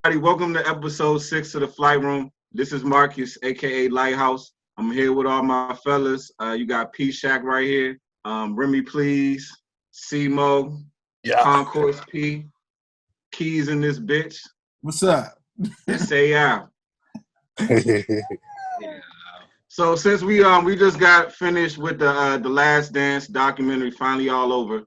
everybody. Welcome to episode 6 of the Flight Room. This is Marcus, aka Lighthouse. I'm here with all my fellas. You got P Shack right here. Remy Please, C-Mo, Concourse P, Keys in this bitch. What's up? And say yeah. So since we just got finished with the Last Dance documentary, finally all over.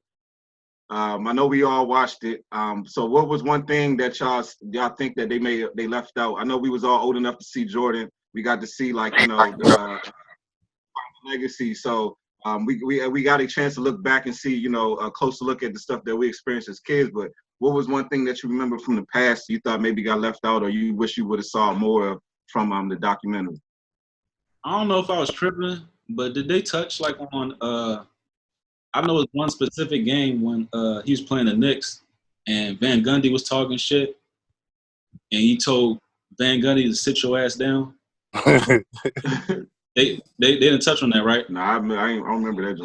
I know we all watched it. So what was one thing that y'all think that they left out? I know we was all old enough to see Jordan. We got to see the legacy. So we got a chance to look back and see a closer look at the stuff that we experienced as kids. But what was one thing that you remember from the past you thought maybe got left out, or you wish you would have saw more of from the documentary? I don't know if I was tripping, but did they touch on I know it's one specific game when he was playing the Knicks and Van Gundy was talking shit and he told Van Gundy to sit your ass down. They didn't touch on that, right? No, I don't remember that.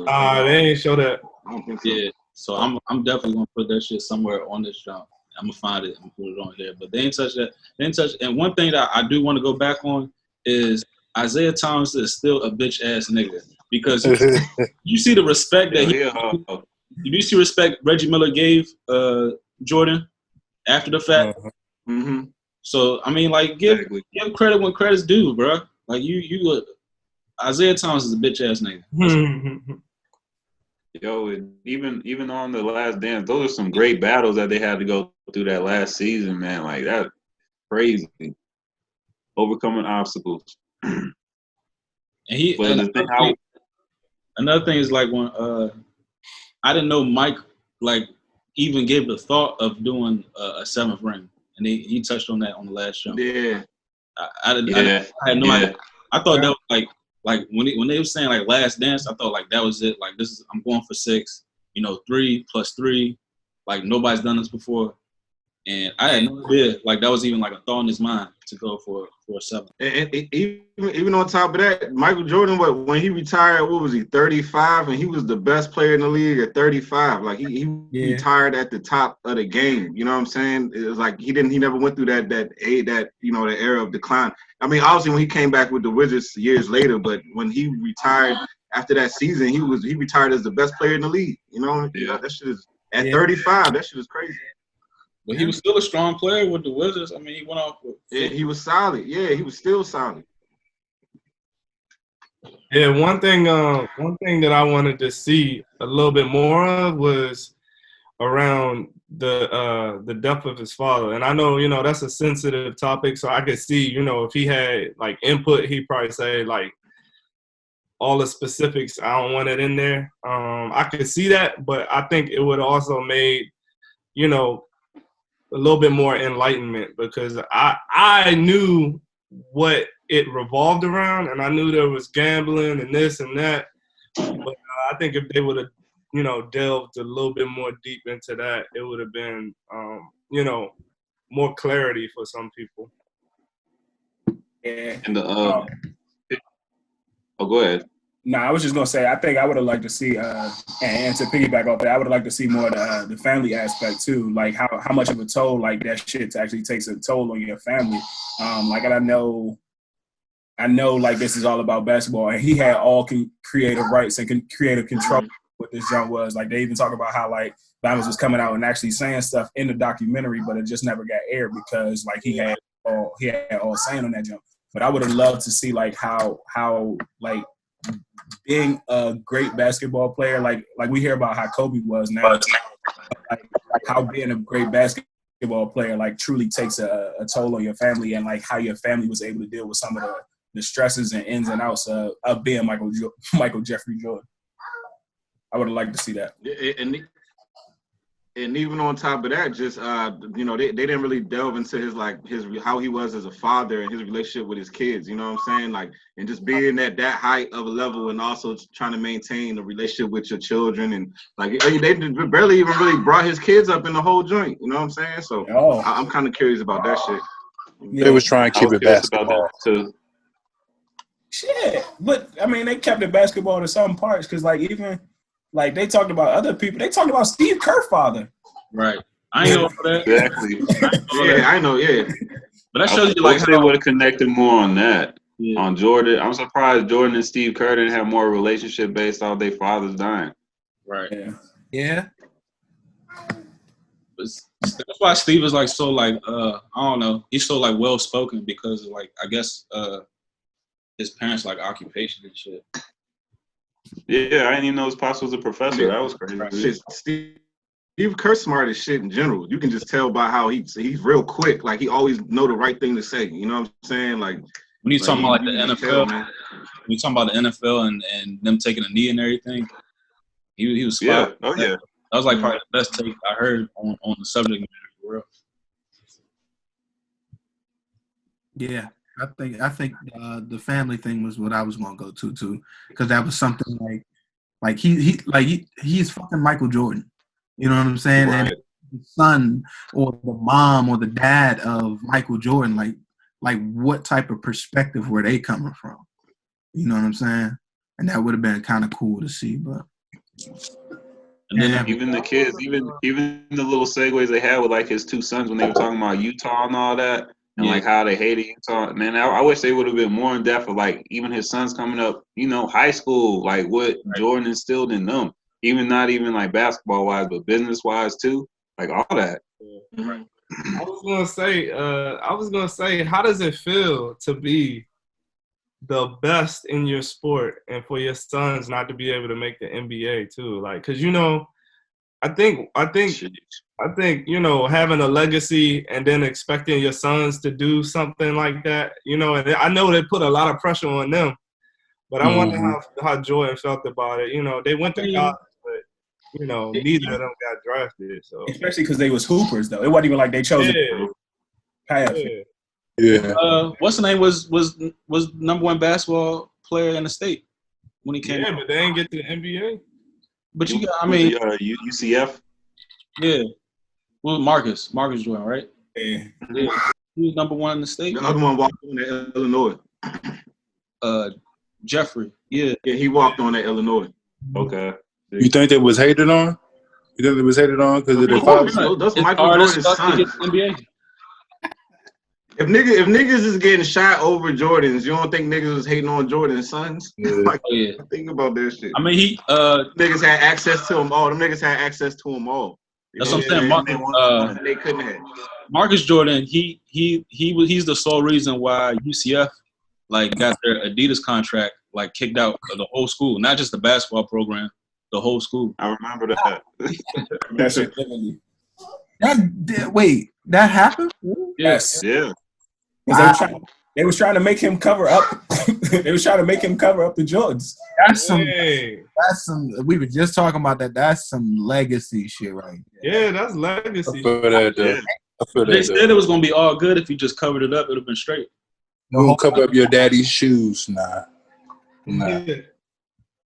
They ain't show that. I don't think so. Yeah, so I'm definitely gonna put that shit somewhere on this jump. I'm gonna find it and put it on here. But they didn't touch that. They didn't touch. And one thing that I do want to go back on is Isaiah Thomas is still a bitch ass nigga. Because you see the respect that you see respect Reggie Miller gave Jordan after the fact. Mm-hmm. So I mean, give credit when credit's due, bro. Like you Isaiah Thomas is a bitch ass nigga. Yo, even on the Last Dance, those are some great battles that they had to go through that last season, man. Like that, crazy, overcoming obstacles. And another thing is when I didn't know Mike even gave the thought of doing a seventh ring, and he touched on that on the last show. Yeah, I had no idea. I thought that was when they were saying Last Dance, I thought that was it. I'm going for 6. 3 plus 3. Nobody's done this before, and I had no idea that was even a thought in his mind to go for a 7. And even on top of that, Michael Jordan, when he retired, what was he, 35? And he was the best player in the league at 35. He retired at the top of the game. You know what I'm saying? It was he never went through that era of decline. I mean, obviously when he came back with the Wizards years later, but when he retired after that season, he retired as the best player in the league. That shit is at 35. That shit is crazy. But he was still a strong player with the Wizards. I mean, he went off with. Yeah, he was solid. Yeah, he was still solid. Yeah, one thing that I wanted to see a little bit more of was around the death of his father. And I know, that's a sensitive topic, so I could see, if he had input, he'd probably say all the specifics. I don't want it in there. I could see that, but I think it would also made, a little bit more enlightenment, because I knew what it revolved around, and I knew there was gambling and this and that. But I think if they would have, delved a little bit more deep into that, it would have been, more clarity for some people. Yeah. And go ahead. No, I was just gonna say I think I would have liked to see and to piggyback off that, I would have liked to see more of the family aspect too, how much of a toll that shit actually takes a toll on your family. And I know this is all about basketball, and he had all creative rights and creative control what this jump was. They even talk about how Diamonds was coming out and actually saying stuff in the documentary, but it just never got aired because he had all saying on that jump. But I would have loved to see how being a great basketball player, like we hear about how Kobe was now, how being a great basketball player truly takes a toll on your family, and how your family was able to deal with some of the stresses and ins and outs of being Michael Jeffrey Jordan. I would have liked to see that. And even on top of that, just they didn't really delve into his how he was as a father and his relationship with his kids. You know what I'm saying? And just being at that height of a level, and also trying to maintain a relationship with your children, and they barely even really brought his kids up in the whole joint. You know what I'm saying? So I'm kind of curious about that shit. They was trying to keep it basketball too. Shit, but I mean, they kept it basketball to some parts, because even they talked about other people. They talked about Steve Kerr father. Right. I ain't know that. Exactly. Yeah, I know. Yeah, But that I shows you like wish they how. would have connected more on that. Yeah. On Jordan, I'm surprised Jordan and Steve Kerr didn't have more relationship based off their fathers dying. Right. Yeah. That's why Steve is like so like I don't know, he's so like well spoken because like I guess his parents like occupation and shit. Yeah, I didn't even know his pops was a professor. That was crazy. shit, Steve Kerr smart as shit in general. You can just tell by how he's real quick. Like he always know the right thing to say. You know what I'm saying? Like When you talking about like the you can NFL, tell, man. when you talking about the NFL and them taking a knee and everything, he was Yeah. spot. Oh yeah. That was like probably the best take I heard on the subject matter for real. Yeah. I think the family thing was what I was gonna go to too, because that was something like he's fucking Michael Jordan. You know what I'm saying? Right. And the son or the mom or the dad of Michael Jordan, like what type of perspective were they coming from? You know what I'm saying? And that would have been kind of cool to see, but. And then Yeah. Even the kids, even the little segues they had with like his two sons when they were talking about Utah and all that, and like how they hated Utah. Man, I wish they would have been more in depth of like even his sons coming up, high school, like what Jordan instilled in them. Even not even like basketball wise, but business wise too, like all that. Mhm. I was gonna say, how does it feel to be the best in your sport and for your sons not to be able to make the NBA too? Like, cause I think having a legacy and then expecting your sons to do something like that, and I know they put a lot of pressure on them, but I wonder how Jordan felt about it. They went to college, but neither of them got drafted. So Especially because they was hoopers though. It wasn't even like they chose a path. yeah. what's the name was number one basketball player in the state when he came. Yeah, but they didn't get to the NBA. But you got, I Was mean, the, UCF. yeah. Well, Marcus Jordan, right? Yeah. Yeah. He was number one in the state. The other one walked on at Illinois. Jeffrey. Yeah. Yeah, he walked on at Illinois. Okay. You think they was hated on? You think they was hated on because of their Of course, fathers? that's It's Michael hard as Jordan's fuck to son. get to the NBA. If niggas is getting shot over Jordans, you don't think niggas was hating on Jordan's sons? Yeah. Like, Oh, yeah. think about this shit. I mean, he Niggas had access to them all. Them niggas had access to them all. You That's know what I'm saying. what they couldn't have. Marcus Jordan, he's the sole reason why UCF like got their Adidas contract like kicked out of the whole school, not just the basketball program, the whole school. I remember that. That shit literally. Wait, that happened? Yes. Yeah. Because they was trying to make him cover up. They was trying to make him cover up the Jordans. That's some. Hey. That's some. We were just talking about that. That's some legacy shit, right? Yeah, that's I legacy. feel that. Yeah. I feel They that. said it was gonna be all good if you just covered it up. It would have been straight. You gonna cover up your daddy's shoes? Nah. Yeah.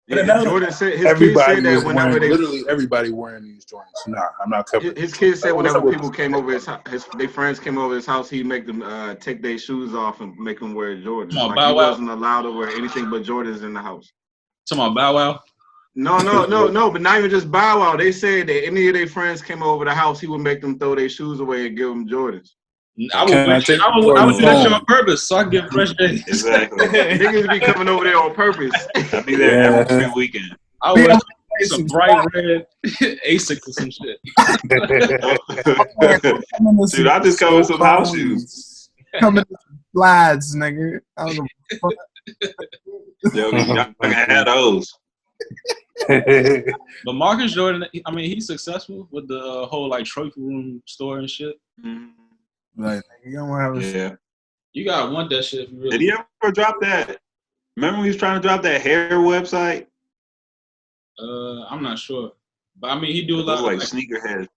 But another- Jordan said his kids Everybody said that was whenever wearing, they literally everybody wearing these joints. Nah, I'm not covering. his kids said What's whenever up with people this? came over his house, their friends came over his house, he'd make them take their shoes off and make them wear Jordans. Come on, Like Bow he Wow. wasn't allowed to wear anything but Jordans in the house. Talking about Bow Wow. No, but not even just Bow Wow. They said that any of their friends came over the house, he would make them throw their shoes away and give them Jordans. I Can I take would Jordan's do that shit phone? on purpose so I can get fresh days. Exactly. Niggas be coming over there on purpose. I'll be there every weekend. I would wear some bright red Asics or some shit. Dude, I just covered some house shoes. Coming to slides, nigga. I don't know. Yo, y'all can have those. But Marcus Jordan, I mean, he's successful with the whole like trophy room store and shit. Like, you don't have a Yeah. You gotta want that shit if you really. Did he ever drop that? Remember when he was trying to drop that hair website? I'm not sure, but I mean, he do a It lot was of like like, sneakerhead.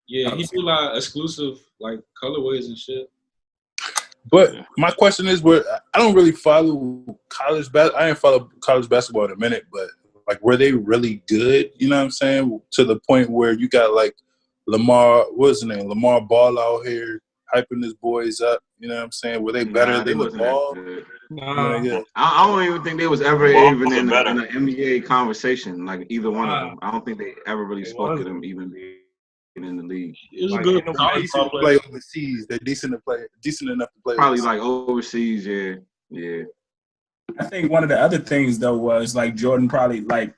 yeah, he do a lot of exclusive like colorways and shit. But my question is, where I don't really follow college I didn't follow college basketball in a minute, but like, were they really good? You know what I'm saying? To the point where you got like Lamar, what's his name? Lamar Ball out here hyping his boys up. You know what I'm saying? Were they better They than the wasn't that Ball? good. Yeah. I don't even think they was ever Ball even wasn't in better. an NBA conversation, like either one of them. I don't think they ever really They spoke to wasn't. them even in the league. It was Like, a good ain't no college basic ball Play player. overseas. They're decent enough to play. Probably overseas. like overseas, yeah. I think one of the other things though was like Jordan probably like,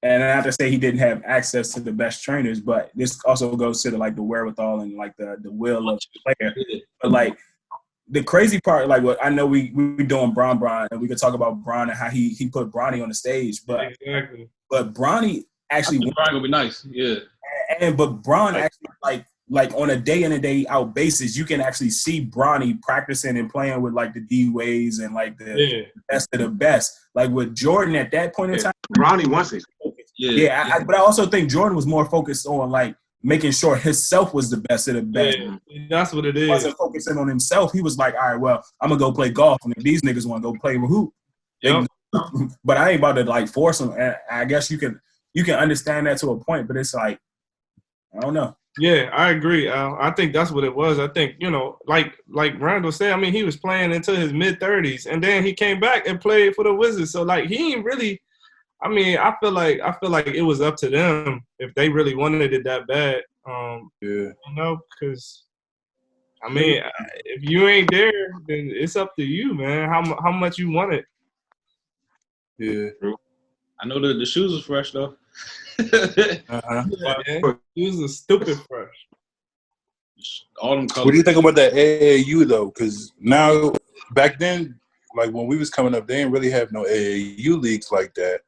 and not to say he didn't have access to the best trainers, but this also goes to like the wherewithal and like the will of the player. But like the crazy part, like what I know we doing Bron, and we could talk about Bron and how he put Bronny on the stage, but Exactly. Bronny actually Brian gonna be nice. Yeah. but Bron actually like on a day in and day out basis, you can actually see Bronny practicing and playing with like the D-Ways and like the best of the best. Like with Jordan at that point in time, Bronny wants it. Yeah. But I also think Jordan was more focused on like making sure himself was the best of the best. Yeah, that's what it He is. wasn't focusing on himself. He was like, all right, well, I'm gonna go play golf, and if these niggas want to go play with hoop, Yep. but I ain't about to like force them. And I guess you can understand that to a point, but it's like I don't know. Yeah, I agree. I think that's what it was. I think, like Randall said, I mean, he was playing into his mid-30s, and then he came back and played for the Wizards. So like he ain't really. I mean, I feel like it was up to them if they really wanted it that bad. Because I mean, if you ain't there, then it's up to you, man. How much you want it? Yeah. I know the shoes was fresh though. Yeah, shoes are stupid fresh. All them colors. What do you think about that AAU though? Because now, back then, like when we was coming up, they didn't really have no AAU leagues like that.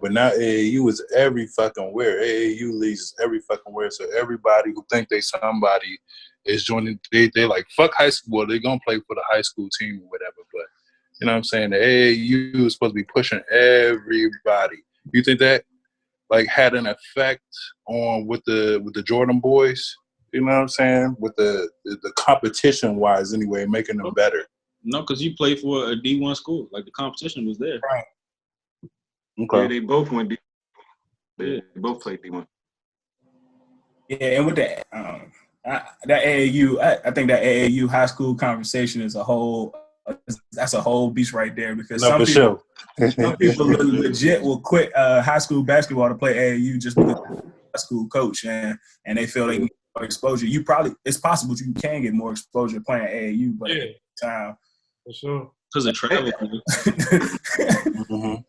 But now AAU is every fucking where. AAU leagues is every fucking where. So everybody who think they somebody is joining. They like fuck high school. They gonna play for the high school team or whatever. But you know what I'm saying? The AAU is supposed to be pushing everybody. You think that like had an effect on with the Jordan boys? You know what I'm saying? With the competition wise anyway, making them better. No, because you played for a D1 school. Like the competition was there. Right. Okay. Yeah, they both went D. They both played D1. Yeah, and with that, that AAU, I think that AAU high school conversation is that's a whole beast right there because some people legit will quit high school basketball to play AAU just because of the high school coach and they feel they need more exposure. It's possible you can get more exposure playing AAU, but at the time, for sure. Because of travel. Mm-hmm.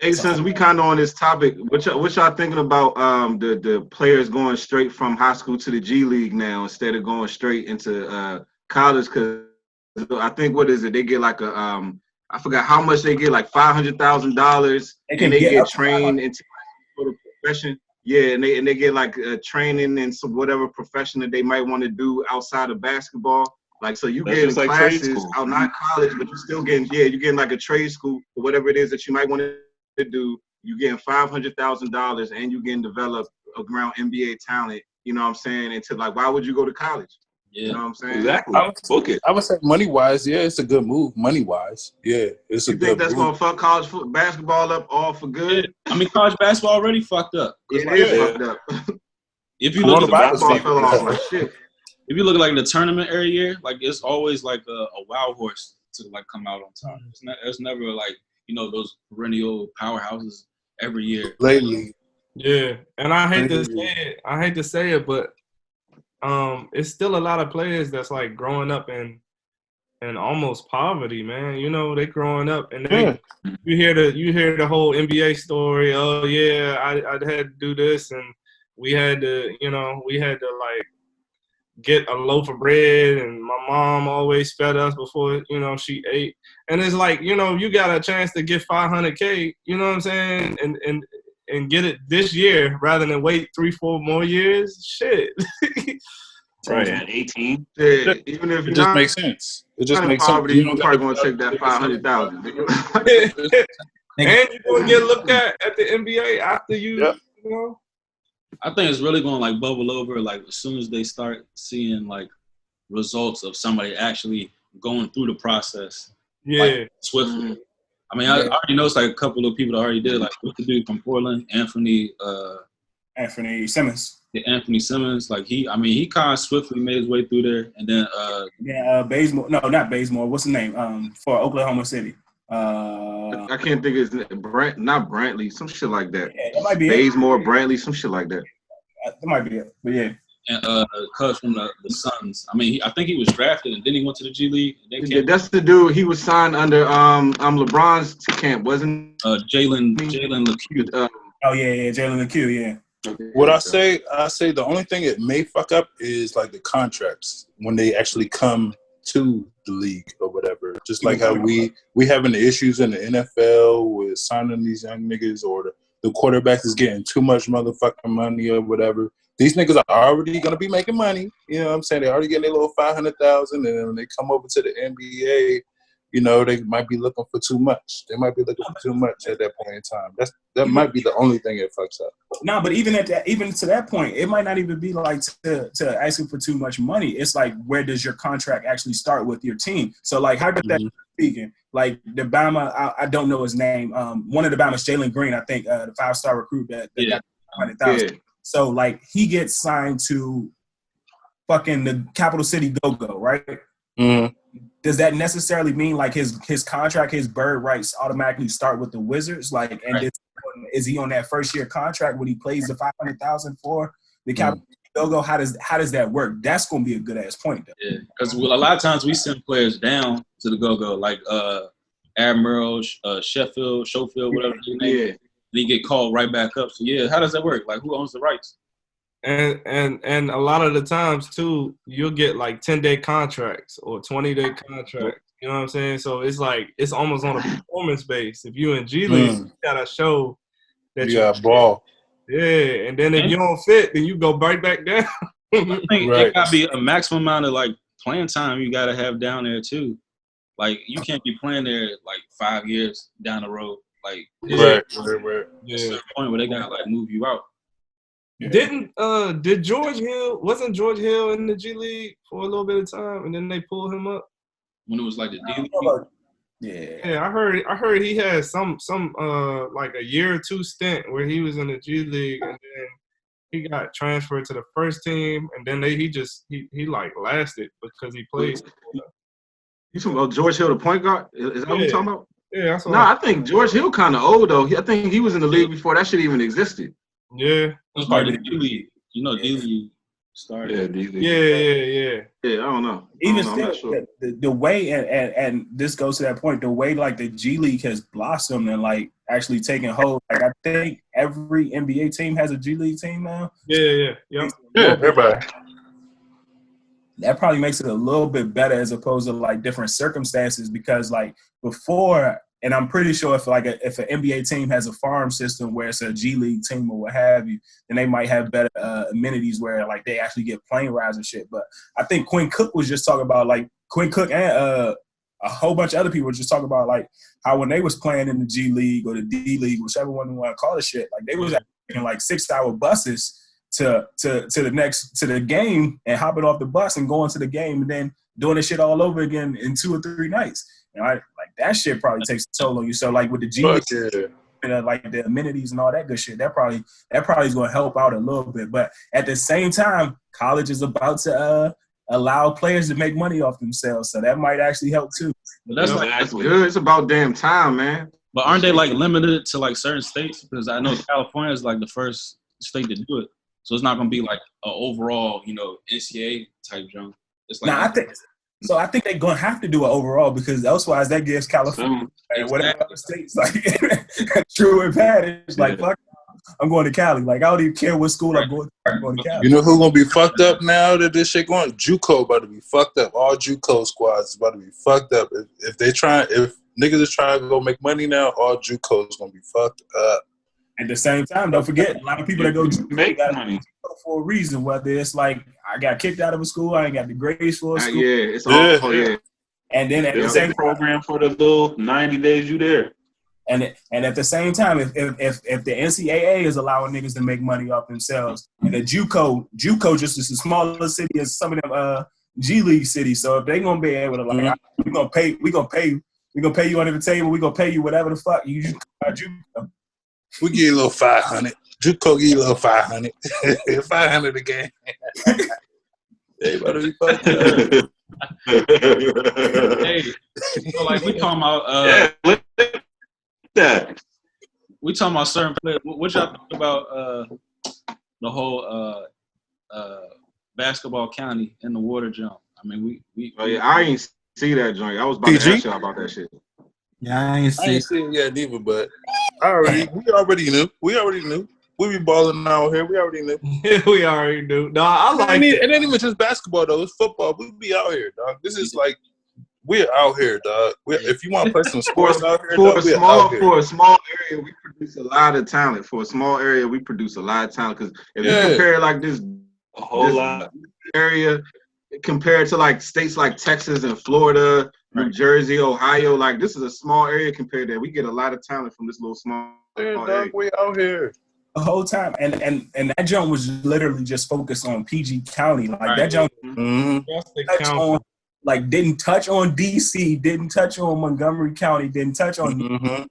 Hey, since we kind of on this topic, what y'all thinking about the players going straight from high school to the G League now instead of going straight into college? Because I think what is it? They get like I forgot how much they get, like $500,000, and they get trained into like, a profession. Yeah, and they get like training in some whatever profession that they might want to do outside of basketball. Like, so you getting like classes out, not college, but you still getting you're getting like a trade school or whatever it is that you might want to do. You getting $500,000 and you getting developed around NBA talent. You know what I'm saying? Into like, why would you go to college? Yeah. You know what I'm saying? Exactly. Book it. I would say money wise, yeah, it's a good move. Money wise, yeah, it's a You good think that's move. gonna fuck college basketball up all for good? I mean, college basketball already fucked up. It is fucked up. If you look at Basketball fell off like shit. if you look at like the tournament every year, like it's always like a wild horse to like come out on top. It's never like those perennial powerhouses every year. Lately, Yeah, and I hate to say it, but it's still a lot of players that's like growing up in almost poverty, man. They growing up and you hear the whole NBA story. Oh yeah, I had to do this and we had to like get a loaf of bread and my mom always fed us before she ate. And it's like, you got a chance to get $500K, you know what I'm saying? And get it this year rather than wait 3-4 more years. Shit. Right, at 18. Yeah, even if it just makes sense. It just makes sense. You're probably gonna take that $500,000. And you're gonna get looked at the NBA after you know. I think it's really going to like bubble over like as soon as they start seeing like results of somebody actually going through the process. Yeah. Like, swiftly. Mm-hmm. I mean, I already noticed like a couple of people that already did it. Like what's the dude from Portland, Anthony Simmons. Yeah, Anthony Simmons. Like he kind of swiftly made his way through there, and then Bazemore. No, not Bazemore. What's the name? For Oklahoma City. I can't think of his name. Not Brantley, some shit like that. Yeah, that might be Bazemore, Brantley, some shit like that. That might be it. But yeah. And Cuz from the Suns. I mean, I think he was drafted and then he went to the G League. And then came, That's the dude. He was signed under LeBron's camp, wasn't Jalen LeCue. Oh yeah, Jalen LeCue, yeah. What I say the only thing it may fuck up is like the contracts when they actually come to the league or whatever. Just like how we having the issues in the NFL with signing these young niggas, or the quarterback is getting too much motherfucking money or whatever. These niggas are already gonna be making money. You know what I'm saying? They're already getting their little $500,000, and then when they come over to the NBA, you know, they might be looking for too much. They might be looking for too much at that point in time. That might be the only thing it fucks up. No, but even to that point, it might not even be like to asking for too much money. It's like, where does your contract actually start with your team? So like, hypothetically speaking, like the Bama, I don't know his name. One of the Bama's Jalen Green, I think, the 5-star recruit that got $100,000. Yeah. So like, he gets signed to fucking the Capital City Go-Go, right? Mm-hmm. Does that necessarily mean like his contract, his bird rights automatically start with the Wizards? Like, and is he on that first year contract when he plays the $500,000 for the Capital Go-Go? How does that work? That's going to be a good ass point, though. Yeah, because a lot of times we send players down to the Go-Go, like Admiral, Schofield, whatever his name is. And he get called right back up. So yeah, how does that work? Like, who owns the rights? And a lot of the times too, you'll get like 10-day contracts or 20-day contracts. You know what I'm saying? So it's like, it's almost on a performance base. If you in G League, you gotta show that you got ball. Yeah, and then if you don't fit, then you go right back down. I think it gotta be a maximum amount of like playing time you gotta have down there too. Like, you can't be playing there like 5 years down the road. Like, right. Yeah, to the point where they gotta like move you out. Yeah. Did George Hill, wasn't George Hill in the G League for a little bit of time, and then they pulled him up when it was like the D League? Yeah, I heard he had some like a year or two stint where he was in the G League, and then he got transferred to the first team, and then he like lasted because he played. You talking about George Hill, the point guard? Is that what you're talking about? Yeah, that's what I think George Hill kind of old though. I think he was in the league before that shit even existed. Yeah, it was part of the D League. You know, D League started. Yeah, D League. Yeah. I don't know. Even still, the way and this goes to that point, the way like the G League has blossomed and like actually taken hold. Like, I think every NBA team has a G League team now. Yeah, everybody. That probably makes it a little bit better as opposed to like different circumstances, because like before, and I'm pretty sure if an NBA team has a farm system where it's a G League team or what have you, then they might have better amenities where like they actually get plane rides and shit. But I think Quinn Cook was just talking about, like, Quinn Cook and a whole bunch of other people were just talking about like how when they was playing in the G League or the D League, whichever one you want to call it shit, like they was taking like 6-hour buses to the game and hopping off the bus and going to the game and then doing this shit all over again in 2 or 3 nights. And like that shit probably takes a toll on you. So like with the G League, like the amenities and all that good shit, that probably is going to help out a little bit. But at the same time, college is about to allow players to make money off themselves, so that might actually help too. But that's that's good. It's about damn time, man. But aren't they like limited to like certain states? Because I know California is like the first state to do it, so it's not going to be like an overall, NCAA type jump. It's like I think they're gonna have to do it overall, because elsewise that gives California and whatever other states like true advantage. Like, fuck, I'm going to Cali. Like, I don't even care what school I'm going to Cali. You know who's gonna be fucked up now that this shit going? JUCO about to be fucked up. All JUCO squads is about to be fucked up. If niggas is trying to go make money now, all JUCO is gonna be fucked up. At the same time, don't forget, a lot of people that go to make money for a reason, whether it's like I got kicked out of a school, I ain't got the grades for a school. It's all And then at the same program for the little 90 days you there. And at the same time, if the NCAA is allowing niggas to make money off themselves, and the JUCO just is a smaller city as some of them G League cities, so if they gonna be able to like, we gonna pay you under the table, we gonna pay you whatever the fuck you JUCO. We give you a little 500. JUCO give you a little 500. 500 a game. They better be fucked up. Hey, so like we talking about we talking about certain players. What y'all think about the whole basketball county in the water jump. I mean, we Oh yeah, I ain't see that joint. I was about to PG? ask you about that shit. Yeah, I ain't I see. ain't seen it yet neither, but we already knew. We be balling out here. We already knew. We already do. No, I like It ain't even just basketball though. It's football. We be out here, dog. This is like we're out here, dog. If you want to play some sports out here, For dog, a we're small out here. for a small area, we produce a lot of talent. For a small area, we produce a lot of talent. Because if you Yeah. compare like this A whole lot. area compared to like states like Texas and Florida, New Jersey, Ohio, like this is a small area compared to that. We get a lot of talent from this little small Yeah, dog, area. we out here. The whole time, and that jump was literally just focused on PG County. Like Right. that jump Mm-hmm. that's the touched count. on, like didn't touch on DC, didn't touch on Montgomery County, didn't touch on. Mm-hmm.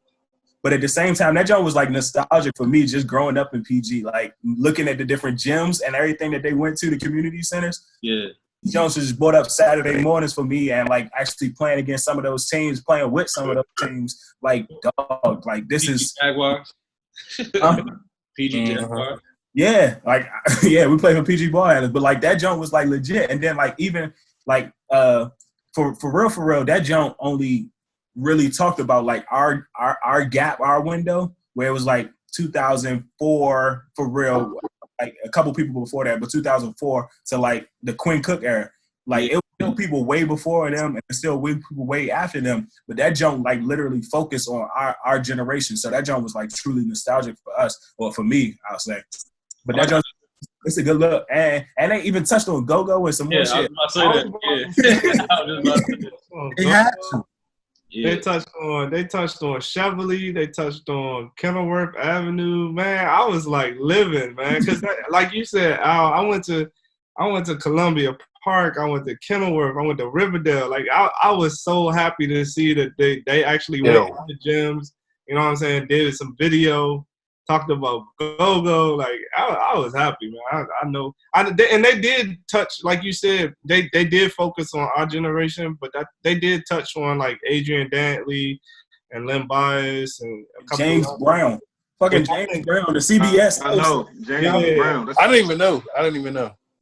But at the same time, that jump was like nostalgic for me, just growing up in PG, like looking at the different gyms and everything that they went to, the community centers. yeah. Jones just brought up Saturday mornings for me, and like actually playing against some of those teams, playing with some of those teams. Like dog, like this PG is. Jaguars. PG Mhm. Jaguars. Yeah, like yeah, we played for PG Ball Handlers, but like that jump was like legit. And then like even like for real, that jump only really talked about like our gap, our window, where it was like 2004 for real, like a couple people before that, but 2004 to like the Quinn Cook era. Like it was still people way before them and still people way after them. But that jump like literally focused on our generation. So that jump was like truly nostalgic for us, or for me, I'll say. But that jump, it's a good look. And they even touched on Go-Go and some Yeah, more I shit. was about to say that. Yeah. I was just about to say that. They had to. Yeah. They touched on Chevrolet. They touched on Kenilworth Avenue. Man, I was like living, man, because like you said, Al, I went to Columbia Park. I went to Kenilworth. I went to Riverdale. Like I was so happy to see that they actually went to the gyms. You know what I'm saying? Did some video, talked about Go-Go. Like I was happy, man. I know. And they did touch, like you said, they did focus on our generation, but they did touch on like Adrian Dantley and Len Bias and a couple James of Brown. Fucking James Brown, the CBS. I know. James Brown. That's I didn't even know.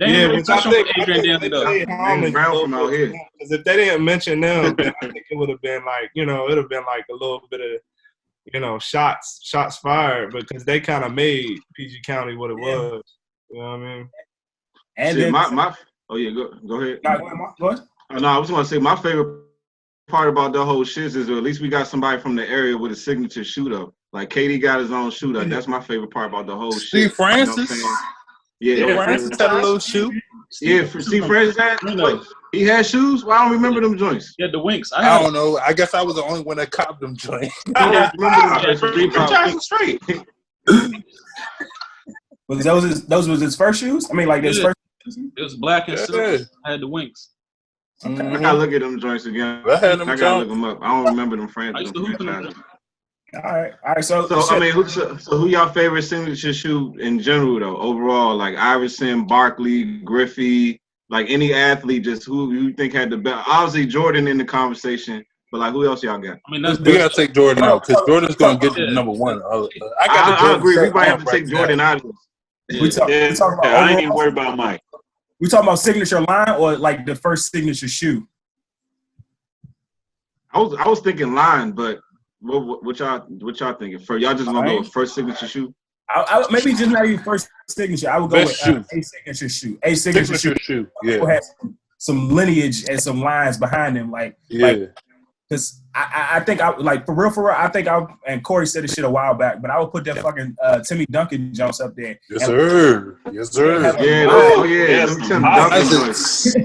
They didn't really which I touch on think Adrian Dantley though. James Brown from out here. Because if they didn't mention them, then I think it would have been like, it would have been like a little bit of, shots fired, because they kind of made PG County what it was. You know what I mean? And Shit, then oh yeah, go ahead. go ahead. No, I was gonna say my favorite part about the whole shit is at least we got somebody from the area with a signature shooter. Like Katie got his own shooter. That's my favorite part about the whole shit. Steve Francis. You know what I'm saying? Yeah, Francis had a little shoe. Yeah, Steve Francis had. Wait, he had shoes. Well, I don't remember them joints. Yeah, the Winks. I don't know. I guess I was the only one that copped them joints. I don't remember them Three joints. straight. Was those was his first shoes? I mean, like his Yeah. first. It was black and silver. Yeah. I had the Winks. I gotta look at them joints again. I had them I gotta look them up. I don't remember them I used to hoop in them. All right. So I mean, who y'all favorite signature shoe in general though? Overall, like Iverson, Barkley, Griffey, like any athlete, just who you think had the best? Obviously Jordan in the conversation, but like who else y'all got? I mean, that's We gotta take Jordan out because Jordan's gonna get the number one. I agree. We might have to right take Jordan out of this. we talk about I ain't even overall- worried about Mike. we talking about signature line or like the first signature shoe? I was thinking line, but what y'all thinking? For y'all just gonna go with first signature shoe? I maybe just not even first signature. I would go Best with shoe. a signature shoe. A signature shoe. shoe. Will Yeah. have some lineage and some lines behind them, like Yeah. because I think I like for real. I think and Corey said this shit a while back, but I would put that fucking Timmy Duncan jumps up there. Yes, sir. Yes, sir. Yeah, Yes. them Tim Duncan joints. Yeah,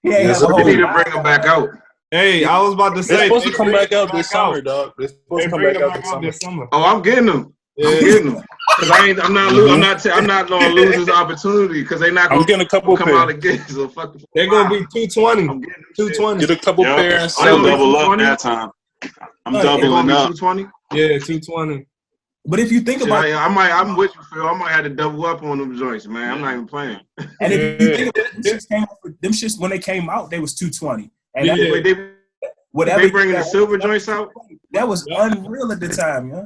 Yes, have a sir. They whole need to bring them back out. Hey, I was about to say They're supposed to they come bring back out them this summer, dog. They're supposed They to come bring back them out back out this this summer. summer. Oh, I'm getting them. I'm getting them. Cause I'm not gonna lose this opportunity because they're not I'm gonna getting a couple come out pair. again. So fuck. They're gonna be 220. I'm getting them shit. 220. Get a couple Yep. pair and I'll Oh, sell double it. up that time. I'm They're They're gonna doubling be up. 220. Yeah, 220. But if you think Shit, about I'm with you, Phil. I might have to double up on them joints, man. I'm not even playing. and if you think about it, them shits when they came out, they was 220. And that, Yeah. Wait, whatever they bringing the silver joints out? that was unreal at the time, yeah.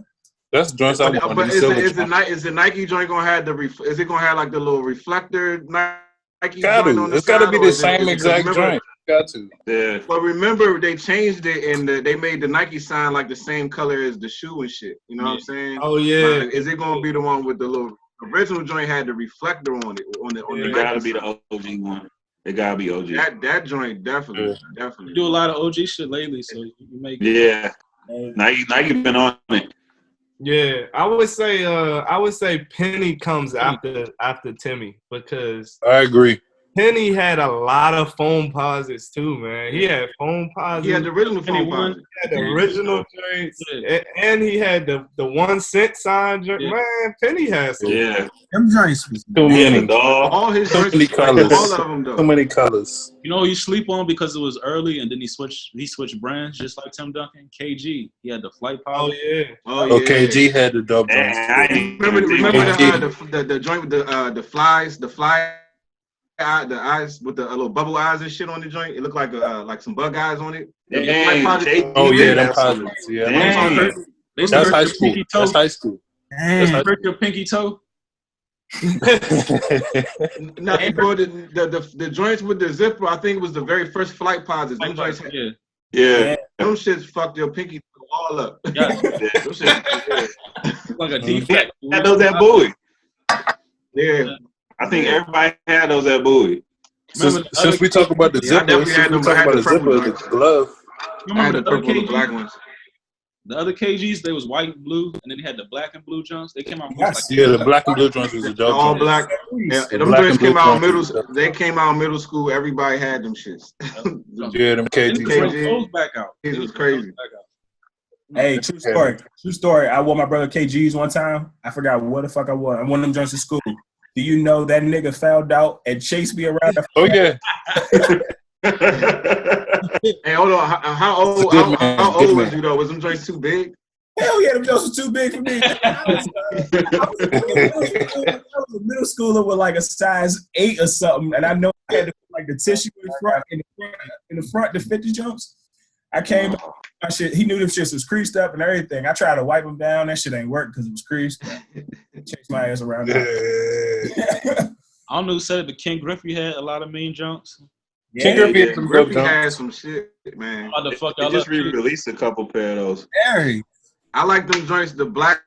That's joints I want. But These silver is joints. the Nike joint gonna have is it gonna have like the little reflector Nike Got joint on to. the It's got to side, be or the is it? same exact Remember, joint. Got to. Yeah. but remember they changed it and they made the Nike sign like the same color as the shoe and shit. You know what I'm saying? Oh yeah. Like, is it gonna be the one with the little original joint had the reflector on it on the It Nike gotta be sign? the OG one. It gotta be OG. That joint definitely. You do a lot of OG shit lately, so you make Yeah. Nike been on it. Yeah, I would say Penny comes after Timmy because I agree. Penny had a lot of foam posits too, man. He had foam posits. He had the original Penny phone one. posit. He had the original joints, Yeah. and he had the 1 cent sign joint. Yeah. Man, Penny has some. Yeah. Them joints was Too Yeah, the many. dog. All his Too joints, many like, colors. all of them Too though. many colors. You know who you sleep on because it was early, and then he switched brands just like Tim Duncan. KG, he had the flight Oh pilot. yeah. Oh yeah. Okay, G had the dope Man, joints. I too. ain't Remember even the joint with the flies, the eyes with the little bubble eyes and shit on the joint. It looked like some bug eyes on it. Dang, Oh yeah, Jay- them posits. Yeah, Dang. They that's hurt high your school. pinky toe. That's high school. Damn. Hurt your pinky toe. No, bro, the joints with the zipper, I think it was the very first flight posits. Them joints, Yeah. Yeah. them shits fucked your pinky all up. Yeah. Them shits, Like a Mhm. defect. Had those at Bowie. yeah. I think everybody had those at Bowie. Since we talk about the Yeah, I zipper, definitely since had we them, talk but I had about the the zipper, purple the joints. glove. I had Remember the the other purple and the black KGs? ones. The other KGs, they was white and blue, and then they had the black and blue joints. They came out Yes. Yeah, the black and blue joints was a The dope. all joint. black. Yeah, The them black joints and blue came out joints middle. was dope. They came out middle school. Everybody had them shits. Yeah, them They KG bring joints. KG. those back out. It They was bring those crazy. back out. Hey, true story. True story. I wore my brother KG's one time. I forgot what the fuck I wore. I wore them joints to school. Do you know that nigga found out and chased me around? Oh yeah, Hey, hold on. How old? It's a good man. How Good old was man. you though? Was them joints too big? Hell yeah, them joints was too big for me. I was a middle schooler with like a size 8 or something, and I know I had to put like the tissue in the front to fit the jumps. I came, my shit. He knew them shits was creased up and everything. I tried to wipe them down. That shit ain't work because it was creased. Chased my ass around. I don't know who said it, but King Griffey had a lot of mean jumps. King Yeah, Griffey had some dope Griffey joints. had some shit, man. How the fuck They y'all just up? re-released a couple pair of those. Harry. I like them joints, the black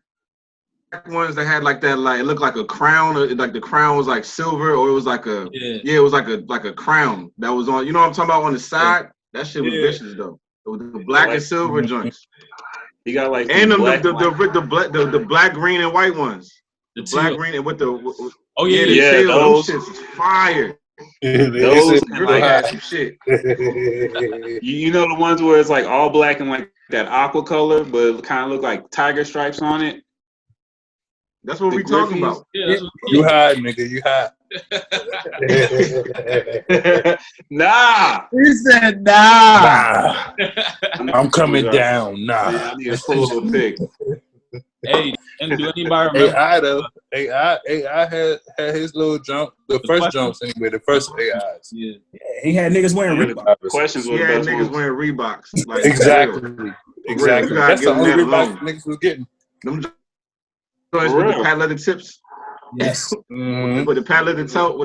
ones that had like that, like it looked like a crown, or like the crown was like silver, or it was like a Yeah. it was like a crown that was on. You know what I'm talking about on the side? That shit was Yeah. vicious though. The black and silver joints, He got like and them black, the black, green, and white ones. The The black, teal. green, and with the Oh yeah, the yeah. Yeah, teal, those. them shits is fire. Those and Griffey like had some shit. you know the ones where it's like all black and like that aqua color, but it kind of look like tiger stripes on it. That's what The we talking Griffies. about. Yeah, that's what, You hide, nigga. You hide. Nah, He said, nah. Nah, I'm coming down. Yeah, Nah. I need a full pick. hey, and do anybody Hey, remember? I though. AI had his little jump. The first question? jumps anyway. The first AIs. Yeah. he had niggas wearing Reebok. Questions were He the had best niggas ones. wearing Reeboks. Like, Exactly. for real. Exactly. You gotta That's the give only them that Reebok alone. niggas was getting. Them joints For with the real. pad leather tips, Yes. Mhm. with the pad leather toe,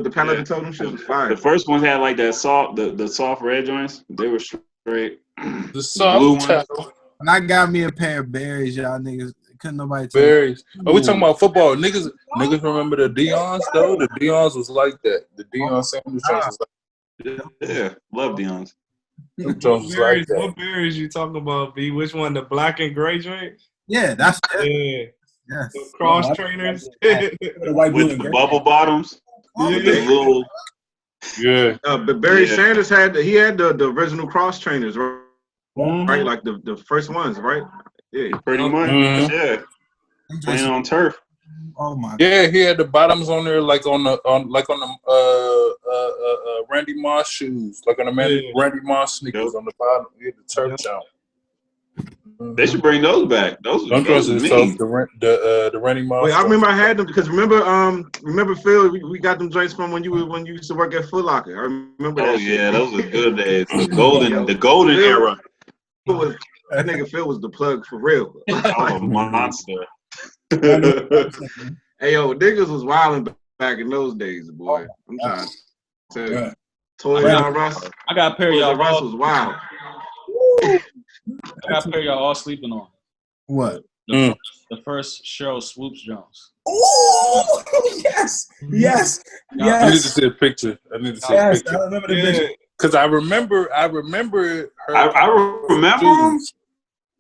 them shit was fire. The first ones had like that soft, the soft red joints. They were straight. The Blue soft ones. tackle When I got me a pair of berries, y'all niggas couldn't nobody tell. berries. Are we talking about football? Niggas remember the Deions though? The Deions was like that. The Deion sandwich joints was like Yeah, love Dion's. them joints was like that. What berries you talking about, B? Which one? The black and gray joint? Yeah, that's it. Yeah. Yes. The cross trainers. The white, blue, With and the gray. bubble bottoms. With the little. Yeah. But Barry Yeah. Sanders had the original cross trainers, right? Mhm. Right, like the first ones, right? Yeah. Pretty much. Mhm. Yeah. Them Playing joints- on turf. Oh my. Yeah, he had the bottoms on there like on the Randy Moss shoes, like on the Randy Moss sneakers on the bottom. Yeah, the turf jump. They should bring those back. Those Don't trust are yourself. mean. The Randy Moss. Wait, I remember I had them because remember Phil, we got them joints from when you used to work at Foot Locker. I remember that Oh shit. yeah, those were good days. The golden era. That nigga Phil was the plug for real. Oh, monster. Hey, yo, niggas was wilding back in those days, boy. I'm trying to tell you. Yeah. Toys R Us. I got a pair of Toys y'all R Us all. was wild. I got a pair of y'all all sleeping on. What? The first Cheryl Swoops Jones. Oh yes, yes, I need to yes. see a picture. I need to see a Yes, I picture. remember the Yeah. picture. Because I remember her. I remember them.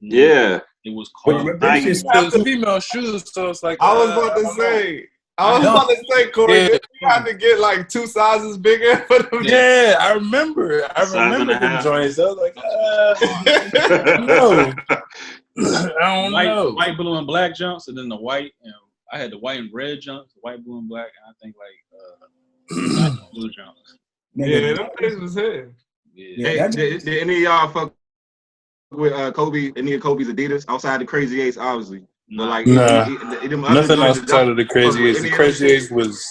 Yeah. It was But cold. Remember Nice. this shit. it was female shoes, so it's like I was about I to don't know. say. Corey, Yeah. did you have to get like 2 sizes bigger for them? Yeah, I remember. I Size and remember a them half. joints. I was like, no, I don't know. White, blue, and black jumps, and then the white. I had the white and red jumps, white, blue, and black, and I think like blue jumps. Yeah, them things was here. Yeah. Hey, that did any of y'all fuck with Kobe? Any of Kobe's Adidas outside the Crazy Eights, obviously? But like, Nah. them other Nothing joints, outside of the Crazy Eights. The Crazy Eights was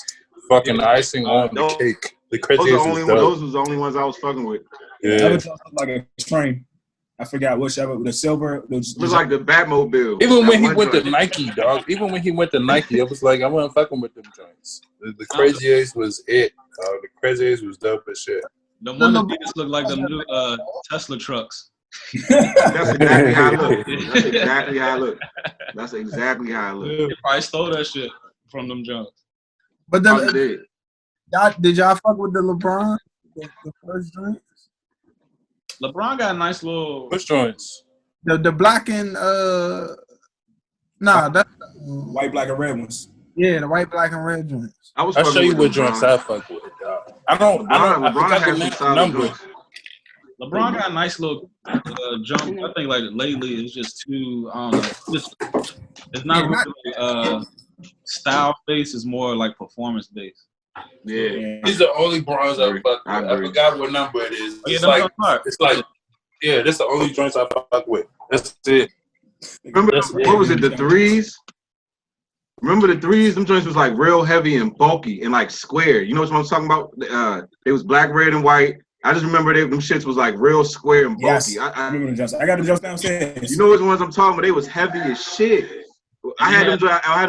fucking icing on the Those- cake. The Those Crazy Eights was dope. those was the only ones I was fucking with. that Yeah. was just like a train. I forgot whichever. The silver. It was like the Batmobile. Even That when he one went to joint. Nike, dog. Even when he went to Nike, I was like, I wasn't fucking with them joints. The Crazy Eights was it. The Crazy Eights was dope as shit. The one that just looked like the new Tesla trucks. That's exactly how I look. That's exactly how I look. That's exactly how I look. Yeah. They probably stole that shit from them jumps. But Probably did. did y'all fuck with the LeBron? The first joint? LeBron got a nice little. Which joints? The black and that's White, black, and red ones. yeah, the white, black, and red joints. I was I'll fucking show you with what LeBron. joints I fuck with, dog. I LeBron forgot had the some solid number. joints. LeBron got a nice little jump. I think like lately it's just too. I don't know. It's not really style based. It's more like performance based. Yeah. These are the only bronze I fuck with. I I agree. forgot what number it is. Yeah, It's them like, joints hard. yeah, that's the only joints I fuck with. That's it. Remember That's what was it? The threes. Remember the threes? Them joints was like real heavy and bulky and like square. You know what I'm talking about? It was black, red, and white. I just remember them shits was like real square and bulky. Yes, I remember the jumps. I got the jumps downstairs. You know which ones I'm talking about? They was heavy as shit. I had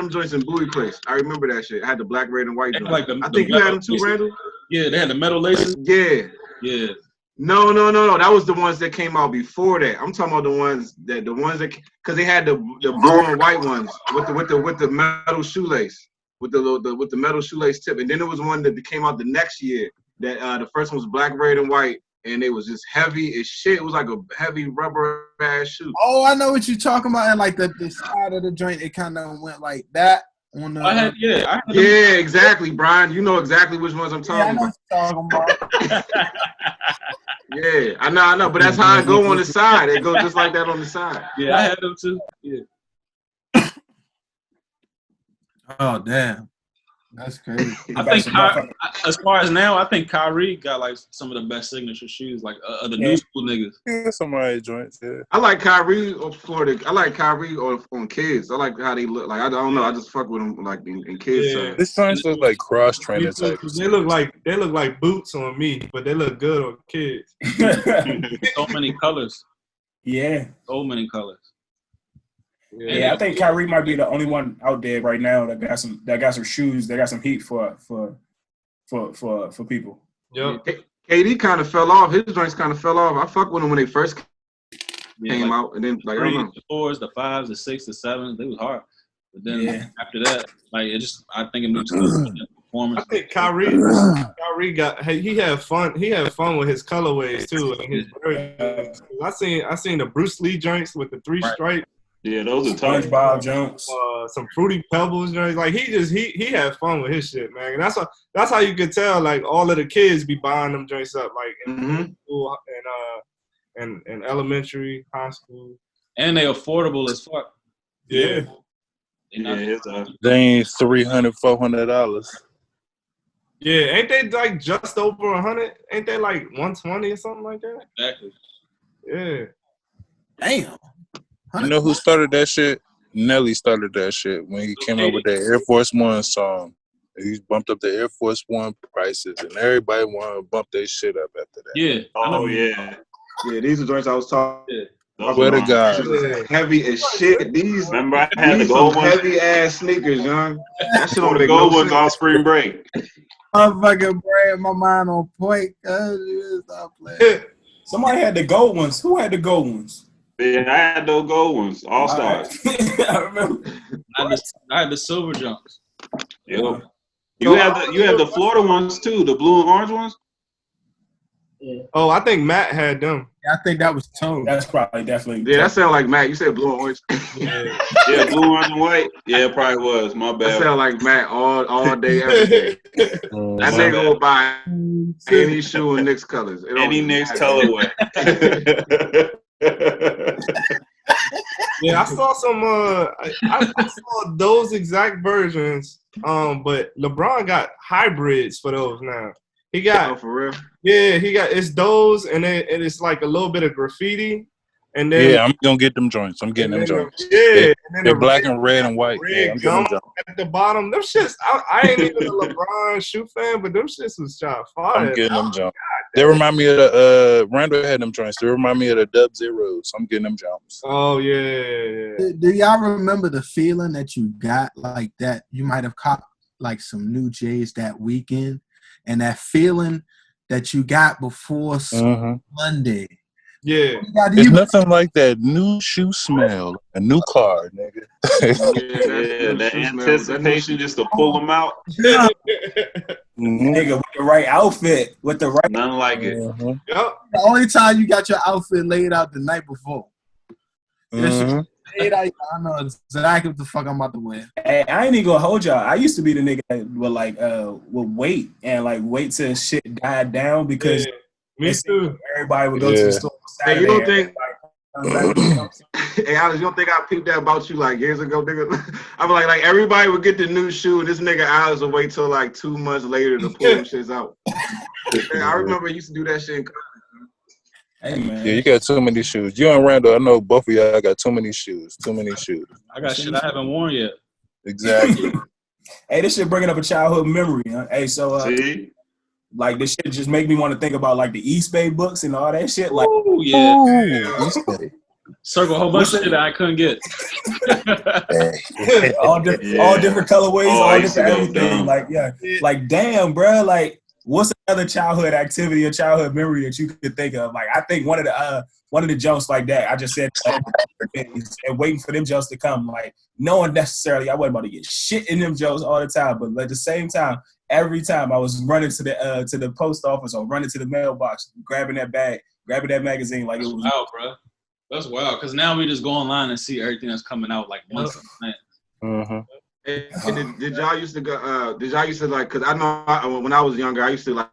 them joints in Bowie Place. I remember that shit. I had the black, red, and white joints. Like I think you had them too, Randall. Yeah, they had the metal laces. Yeah. Yeah. No. That was the ones that came out before that. I'm talking about the ones that because they had the blue and white ones with the metal shoelace, with the metal shoelace tip, and then there was one that came out the next year. That the first one was black, red, and white, and it was just heavy as shit. It was like a heavy rubber ass shoe. Oh, I know what you're talking about. And like the side of the joint, it kind of went like that on the. I had them. Yeah, exactly, Brian. You know exactly which ones I'm Yeah, I talking know about. what you're talking about. Yeah, I know, but that's how it go on the side. It goes just like that on the side. Yeah, I had them too. Yeah. Oh damn, that's crazy. I think as far as now, I think Kyrie got like some of the best signature shoes, like the new school niggas. Yeah, somebody joints. Yeah. I like Kyrie on kids. I like how they look. Like I don't know. I just fuck with them like in kids. Yeah. This joints look like cross trainer type. They look like boots on me, but they look good on kids. So many colors. Yeah. So many colors. Yeah, I think Kyrie might be the only one out there right now that got some shoes that got some heat for people. Yep. KD kind of fell off. His joints kind of fell off. I fuck with them when they first came out, and then like I don't know. The 4s, the 5s, the 6s, the 7s, they was hard. But then after that, like I think it moved to performance. I think Kyrie he had fun. He had fun with his colorways too. And I seen the Bruce Lee joints with the 3 stripes. Yeah, those are tough. SpongeBob jumps. Some Fruity Pebbles joints. Like he had fun with his shit, man. And that's how you could tell. Like all of the kids be buying them joints up, like in school and elementary, high school. And they affordable as fuck. Yeah. They ain't $300, $400. Yeah, ain't they like just over 100? Ain't they like 120 or something like that? Exactly. Yeah. Damn. You know who started that shit? Nelly started that shit when he came up with that Air Force One song. He bumped up the Air Force One prices, and everybody wanted to bump their shit up after that. Yeah. Oh, yeah. Yeah, these are joints I was talking. Yeah. Swear to God. Shit heavy as shit. These Remember, I had the these some gold ones. heavy ass sneakers, young. That shit Or don't the make gold no ones sense. all spring break. Motherfucking brain, my mind on point. Stop playing. Somebody had the gold ones. Who had the gold ones? Yeah, I had those gold ones, all stars. I remember. I had the silver jumps. Yep. You had the Florida ones too, the blue and orange ones. Oh, I think Matt had them. I think that was Tone. That's probably definitely. Yeah, that sound like Matt. You said blue and orange. Yeah. Yeah, blue, orange, and white. Yeah, it probably was. My That bad. sound like Matt all day, every day. That My nigga bad. will buy any shoe in Knicks colors. It don't Any even Knicks matter. colorway. Yeah, I saw some. I saw those exact versions. But LeBron got hybrids for those now. He Oh, got for real? it's those, and it's like a little bit of graffiti, and then Yeah, I'm gonna get them joints. I'm getting them joints. Yeah, and then They're the black and red and white. Yeah, red I'm getting them gum joints. at the bottom. Them shits. I ain't even a LeBron shoe fan, but them shits was shot fire. I'm getting them joints. They remind me of the Randall had them joints. They remind me of the Dub Zeros. I'm getting them joints. Oh yeah. Do y'all remember the feeling that you got like that? You might have caught like some new J's that weekend, and that feeling that you got before Monday. Yeah. It's nothing like that new shoe smell, a new car, nigga. Yeah, that anticipation just to pull them out. Nigga with the right outfit, with the right. Nothing like it. Yep. The only time you got your outfit laid out the night before. Laid out, I know exactly what the fuck I'm about to wear. Hey, I ain't even gonna hold y'all. I used to be the nigga that would wait till shit died down because Me too. everybody would go to the store on Hey, you don't think? Saturday. Hey, Alex, you don't think I peeped that about you like years ago, nigga? I'm like everybody would get the new shoe, and this nigga Alex would wait till like 2 months later to pull them shits out. Yeah, I remember I used to do that shit in college. Hey man, Yeah, you got too many shoes. You and Randall, I know both of y'all got too many shoes. Too many shoes. I got shit I haven't worn yet. Exactly. hey, this shit bringing up a childhood memory. Huh? Hey, so See? like this shit just make me want to think about like the East Bay books and all that shit. Like, Oh yeah. Ooh, Circle a whole bunch of shit that I couldn't get. all different colorways, Oh, all I used to different go everything. dumb. Like, yeah, like damn, bro. Like, what's another childhood activity or childhood memory that you could think of? Like, I think one of the jumps like that. I just said, and waiting for them jumps to come. Like, knowing necessarily I wasn't about to get shit in them jumps all the time, but at the same time, every time I was running to the post office or running to the mailbox, grabbing that bag, grabbing that magazine, like it was. Wow, bro. That's wild. Because now we just go online and see everything that's coming out like months in advance. Hey, did y'all used to go? Did y'all used to like? Cause I know when I was younger, I used to like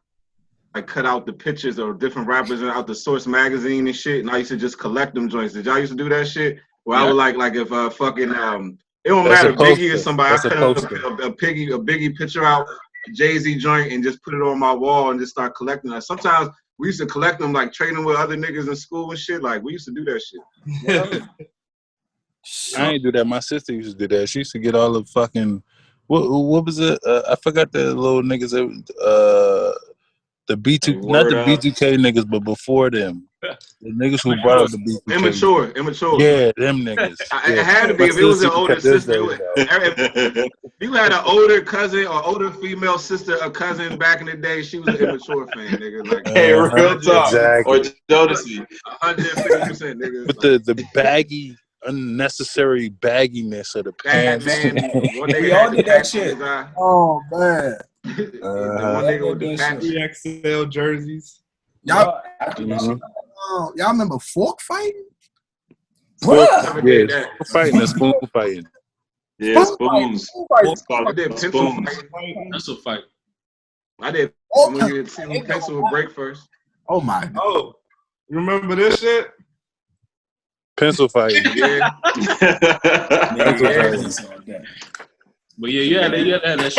cut out the pictures of different rappers and out the Source magazine and shit, and I used to just collect them joints. Did y'all used to do that shit? Where I would like if fucking it don't That's matter a poster. Biggie or somebody, That's I a cut poster. a Biggie picture out, Jay-Z joint, and just put it on my wall and just start collecting that. Sometimes we used to collect them, like trading with other niggas in school and shit. Like we used to do that shit. I ain't do that. My sister used to do that. She used to get all the fucking what was it? I forgot the little niggas. The B2, Like, not the Word Up. B2K niggas, but before them, the niggas who brought up the B2K. Immature. Yeah, them niggas. It had to be. My If it was an sister older kept this sister, days out. if you had an older cousin or older female sister or cousin back in the day, she was an immature fan, nigga. Like, Hey, real talk. Exactly. Or Jodeci. 150%, nigga. But the baggy, unnecessary bagginess of the pants. We all did that shit. Oh man, The one nigga with the patch. 3XL jerseys. y'all Mhm. y'all remember fork fighting? Bruh. Never did Yeah, that. fighting and spoon fighting. Yeah, spoons. I did pencil Spoons. fighting. That's a fight. I did Oh, when you see who pencil would break first. oh my god. Oh, you remember this shit? Pencil fighting. Yeah. Yeah. But yeah, you had that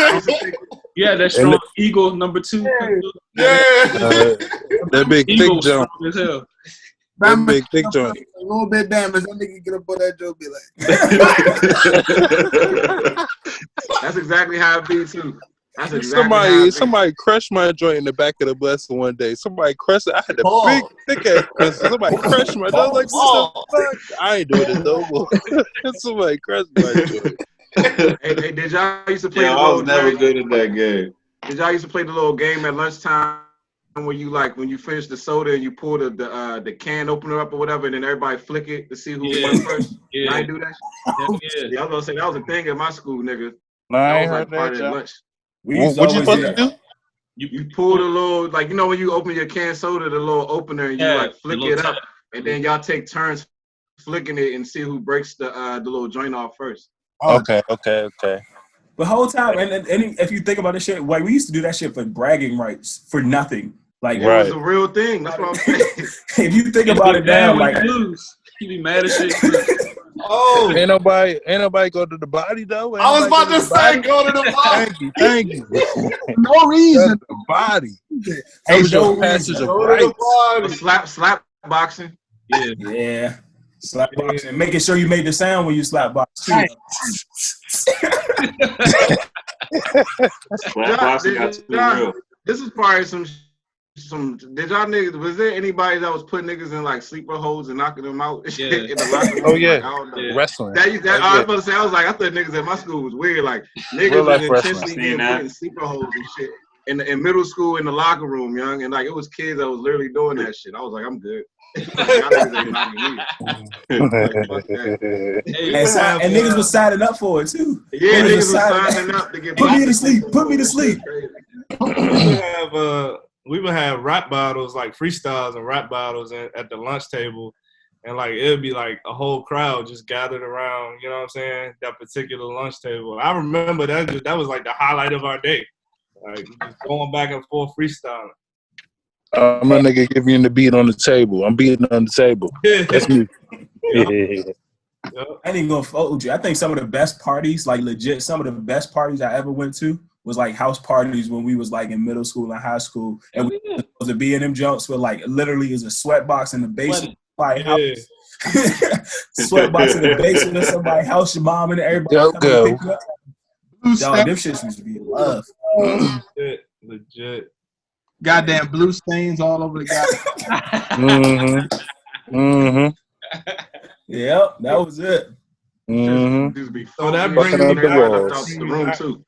strong Eagle #2. Yeah. That big thick Eagle jump. strong as hell. That big thick joint. A little bit damaged. That nigga get up on that joke, be like, That's exactly how it be too. That's exactly how I think. Somebody crushed my joint in the back of the bus one day. Somebody crushed it. I had a big thick ass pencil. Somebody crushed my joint. I was like, what the fuck? I ain't doing it no more. Somebody crushed my joint. Hey, did y'all used to play Yeah, the I little was never game? good at that game. Did y'all used to play the little game at lunchtime where you like when you finish the soda and you pull the can opener up or whatever, and then everybody flick it to see who went first? Yeah. I ain't do that. Yeah, I was gonna say that was a thing at my school, nigga. No, I That ain't was heard like part that, of y'all. lunch. We used to What you always supposed to do? You pull the little, like, you know when you open your can soda, the little opener, and you like flick it up, and then y'all take turns flicking it and see who breaks the little joint off first. Okay. The whole time, and if you think about this shit, like we used to do that shit for bragging rights for nothing. Like It was a real thing. That's what I'm saying. if you think about it now, like you lose, you be mad as shit. Oh, Ain't nobody go to the body though. I was about to say, go to the body. Thank you. No reason. The body. hey, That was your Joe, passage of Go to the rights. body. Slap boxing. yeah, slap boxing, making sure you made the sound when you slap box. Right. Slap boxing got too real. This is probably some. Did y'all niggas? Was there anybody that was putting niggas in like sleeper holes and knocking them out in the locker room? Oh yeah, Like, I don't know. wrestling. I was about to say, I was like, I thought niggas at my school was weird. Like Real niggas life was wrestling. intentionally Seen getting that. put in sleeper holes and shit in middle school in the locker room, young, and like it was kids that was literally doing that shit. I was like, I'm good. Y'all niggas ain't knocking me. Like, fuck that. And niggas was signing up for it too. Yeah, Niggas niggas was was signing up to get Put me to sleep. Put me to sleep. we would have rap battles, like freestyles and rap battles at the lunch table. And like it'd be like a whole crowd just gathered around, you know what I'm saying, that particular lunch table. I remember that was like the highlight of our day. Like just going back and forth freestyling. I'm a nigga giving the beat on the table. I'm beating on the table. That's me. I ain't even gonna fold you. I think some of the best parties, like legit, some of the best parties I ever went to was like house parties when we was like in middle school and high school, and we was supposed to be in them jumps where like literally is a sweat box in the basement of somebody's house. Sweat box in the basement of somebody's house. Your mom and everybody come and pick you up. Dog, them shits used to be love. Legit. Goddamn blue stains all over the Yep, that was it. So that brings Fucking up the out walls. the room too.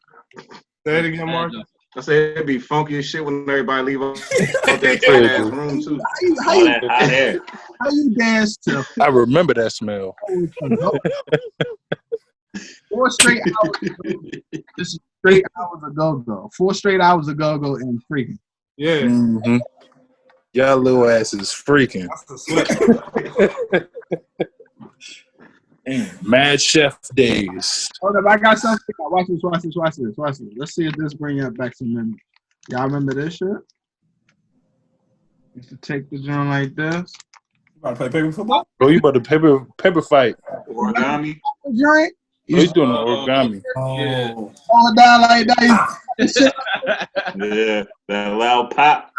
Say it again, Mark. I said it'd be funky as shit when everybody leave out that tight ass room too. All that hot air. How you dance to I remember that smell. 4 straight hours? This is straight hours of go-go. 4 straight hours of go-go and freaking. Yeah. Mm-hmm. Y'all little asses freaking. Mad Chef days. Hold up, I got something. Watch this. Let's see if this bring up back some memories. Y'all remember this shit? Used to take the joint like this. You about to play paper football? Bro, you about to paper fight. Origami. Joint? He's doing the origami. Oh. All down like that. Yeah, that loud pop.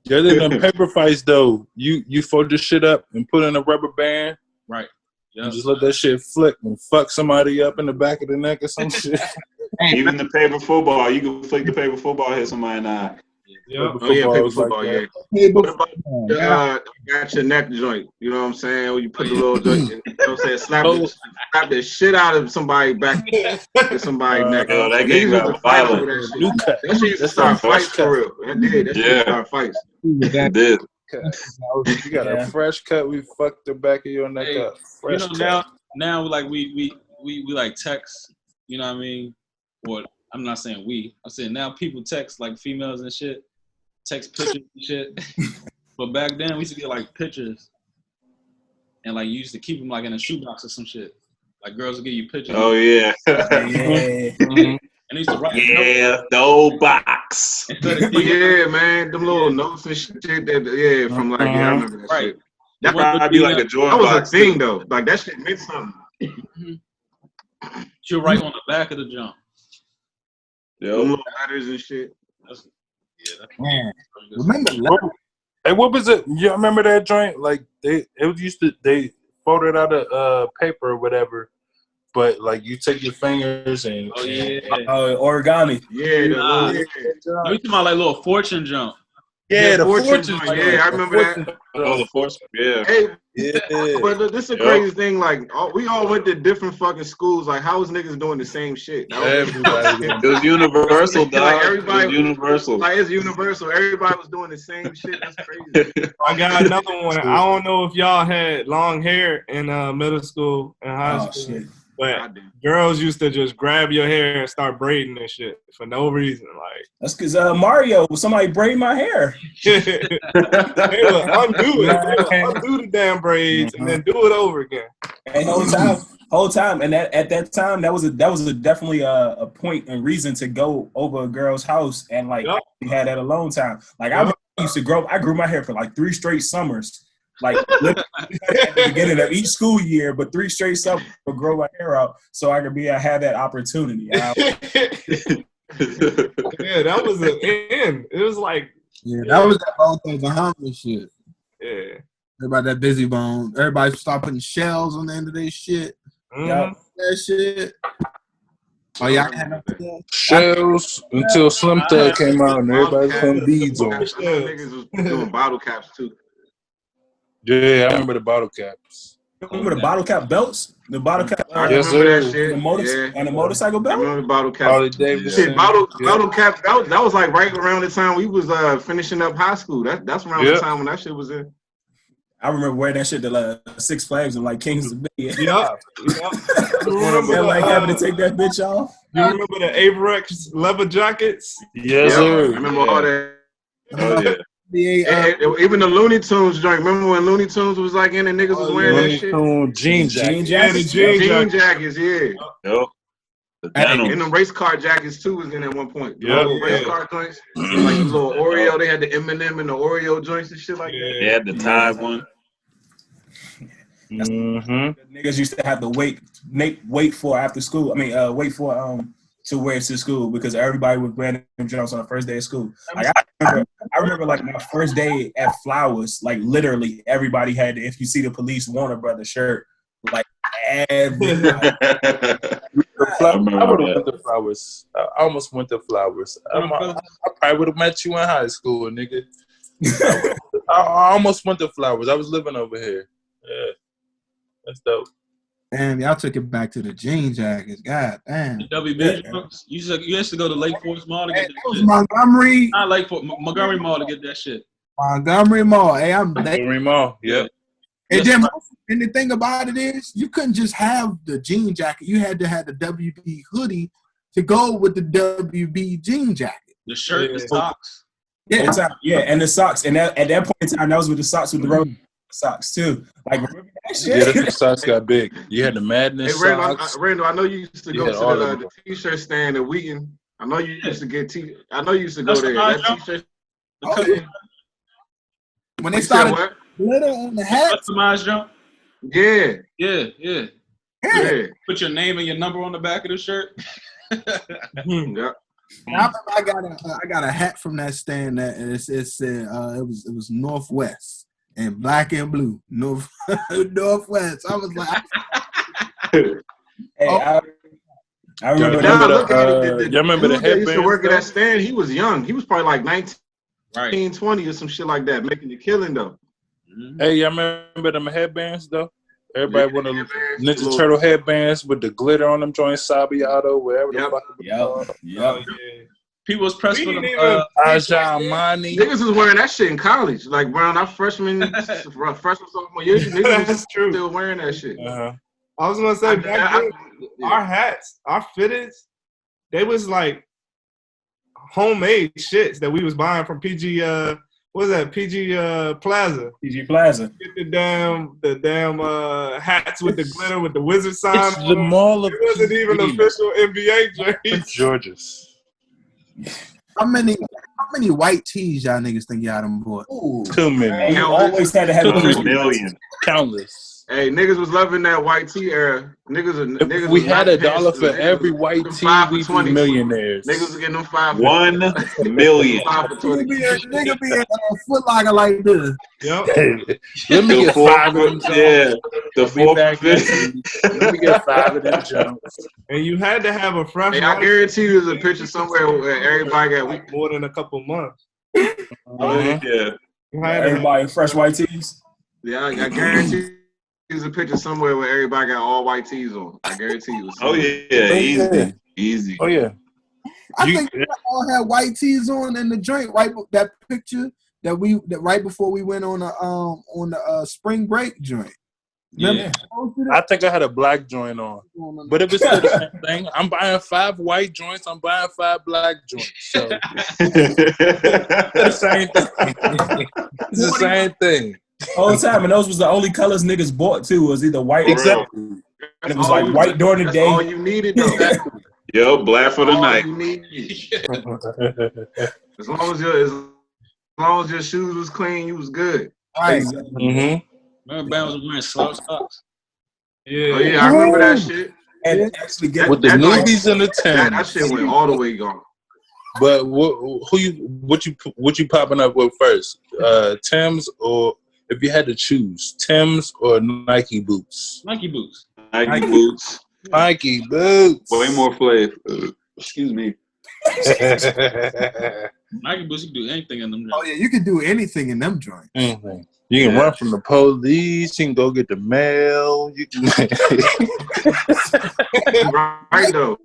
Yeah, in them paper fights though, you fold the shit up and put in a rubber band. Right. And just let that shit flick and fuck somebody up in the back of the neck or some shit. Even the paper football, you can flick the paper football, hit somebody in the eye. Yep. Oh yeah, paper was like football, that. yeah. What about got your neck joint? You know what I'm saying? When you put the little joint, you know what I'm saying? Slap the shit out of somebody back to somebody's neck. Yo, that Niggas game used to got fight violent. over that shit. New cut. That shit used to start fights for real. That did. That shit Yeah. start fights. It did. You got a fresh cut. We fucked the back of your neck Hey, up. You Fresh know, cut. now like we like text, you know what I mean? Or I'm not saying we. I'm saying now people text like females and shit, text pictures and shit. But back then we used to get like pictures, and like you used to keep them like in a shoebox or some shit. Like girls would give you pictures. Oh yeah. Yeah. And they used to write. Yeah, the old box. Instead of Yeah, man, them little notes and shit. That from like I remember that Right. shit. That probably be like a drawer That was a box. thing though. Like that shit meant something. she'll write on the back of the jump. Them Yo. little letters and shit. Man, remember that? Hey, what was it? You remember that joint? Like they folded out a paper or whatever, but like you take your fingers and Oh yeah. Origami. Yeah, the Nah. little, You talking about like little fortune jump? yeah, the fortune fortune joint, joint. yeah, I The remember that. fortune Oh, joint. the force. Yeah. Hey, Yeah. but this is a crazy thing. Like, we all went to different fucking schools. Like, how was niggas doing the same shit? That was Everybody doing It was universal, dog. Like, everybody- it was universal. like it's universal. Everybody was doing the same shit. That's crazy. I got another one. I don't know if y'all had long hair in middle school and high Oh school, shit. but I did. girls used to just grab your hair and start braiding and shit for no reason. Like That's because Mario, somebody braid my hair. they would undo it. They would undo the damn braids and then do it over again. And whole time, and at that time, that was definitely a point and reason to go over a girl's house and like Yep. we had that alone time. Like Yep. I grew my hair for like 3 straight summers. Like literally at the beginning of each school year, but 3 straight summers to grow my hair out so I had that opportunity. Yeah, that was the end. It was like, Yeah, that was that Bone Thugs and Harmony shit. yeah. Everybody that busy bone. Everybody start putting shells on the end of their shit. Mhm. That shit. Oh yeah, I had no Shells until Slim Thug came out and everybody was putting beads on. I know niggas was doing bottle caps too. Yeah, I remember the bottle caps. Remember the bottle cap belts? The bottle cap I Yes, remember sir. that shit. and the motorcycle I belt? remember the bottle cap. Harley Davidson. Shit, bottle cap. That was like right around the time we was finishing up high school. That's around the Yep. time when that shit was in. I remember wearing that shit to Six Flags and like Kings of the Bay. Yep. Yep. You remember And like having the, to take that bitch off. you remember the Averex leather jackets? Yes, I sir. remember all that. Oh yeah. Even the Looney Tunes joint. Remember when Looney Tunes was like in and niggas was wearing that Looney shit? Tunes jean jacket. Yeah, the Jean jean jacket. jackets, yeah. Yep. The denim. And the race car jackets too was in at one point. The Yep. little race car joints. Like the little Oreo. They had the M&M and the Oreo joints and shit like that. They had the Tide one. Mm-hmm. Niggas used to have to wait for after school. Wait for to wear to school because everybody was wearing them jumps on the first day of school. Like I remember like my first day at Flowers, like literally everybody had the If You See the Police Warner Brothers shirt. Like everybody. I remember would have that. went to Flowers. I almost went to Flowers. I probably would have met you in high school, nigga. I almost went to Flowers. I was living over here. Yeah. That's dope. Damn, y'all took it back to the jean jackets. God damn. The WB jumps. You used to go to Lake Forest Mall to Hey, get that that was shit. Montgomery. Not Lake Forest, Montgomery Mall to get that shit. Montgomery Mall. Hey, Mall. Yep. and then and the thing about it is you couldn't just have the jean jacket. You had to have the WB hoodie to go with the WB jean jacket. The shirt, the Yeah. socks. Yeah, and the socks. And at that point in time, that was with the socks with the rubber socks too. Like remember that Yeah, shit? the socks got big. You had the Madness Hey, socks. Randall, I know you used to go Yeah, all to of the them. t-shirt stand at Wheaton. I know you used to get I know you used to go That's there. the That jump. t-shirt. Oh, yeah. When they You said started what? glitter on the hat, Customized jump. Yeah, Yeah. yeah. Put your name and your number on the back of the shirt. Yeah. I got a hat from that stand that it said it was Northwest and black and blue Northwest. I was like, Hey, I remember Now that. look at it. y'all remember the dude that used to headbands, work at though? that stand. He was young. He was probably like 19, Right. 20 or some shit like that, making a killing though. Hey, y'all remember them headbands though? Everybody Yeah, wore the headbands, Ninja little- Turtle headbands with the glitter on them joints, Sabiato, wherever the Yep. fuck it was. Oh, Yep. yeah. People was pressed We for didn't the even- Aja Amani. Niggas was wearing that shit in college, like around our freshman sophomore year. Niggas was That's true. still wearing that shit. Uh-huh. I was gonna say back then, Yeah. our hats, our fitteds, they was like homemade shits that we was buying from PG. What was that? PG Plaza. PG Plaza. Get the damn hats with the glitter with the wizard sign. It's on the them. Mall of It wasn't even PG. official NBA Prince jerseys. George's. how many white tees y'all niggas think y'all done bought? Ooh. Too many. And you always had to have 200 million. Countless. Hey, niggas was loving that white tee era. Niggas If we was had not $1 paying- for niggas every was white getting tee, 5 for we'd be 20. millionaires. Niggas was getting them 5 for 1 million. 5 for 20. Nigga be in Foot Locker like this. Yep. Let me The get 4 5 of them for, jumps. yeah, the I'll be 4 back for next 50. week. Let me get 5 of them jumps. And you had to have a fresh Hey, I white guarantee you there's a picture somewhere where everybody got like more than a couple months. Oh, yeah. You had to have, Everybody in fresh white tees. Yeah, I guarantee there's a picture somewhere where everybody got all white tees on. I guarantee you. Oh, yeah. Easy. Easy. Oh, yeah. I You- think we all had white tees on in the joint. Right, that picture that right before we went on the spring break joint. Remember? Yeah. I think I had a black joint on. But if it's still the same thing, I'm buying 5 white joints, I'm buying 5 black joints. So it's the same thing. It's the same thing. All the time, and those was the only colors niggas bought too. Was either white or red. Exactly. And it was like white during the That's day. all you needed, though. Yo, black for the All night. you needed. As long as your shoes was clean, you was good. Right. Mm-hmm. Remember Bam was wearing slouch socks? yeah. Oh yeah, I remember that shit. And actually get With the That like- newbies and the That Timbs. shit went all the way gone. But what you popping up with first? Timbs, or if you had to choose, Timbs or Nike boots? Nike boots. Nike boots. Nike boots. Way more flavor. Excuse me. Nike boots, you can do anything in them. Oh yeah, you could do anything in them joints. Anything. You can run from the police. You can go get the mail. You can. Right though.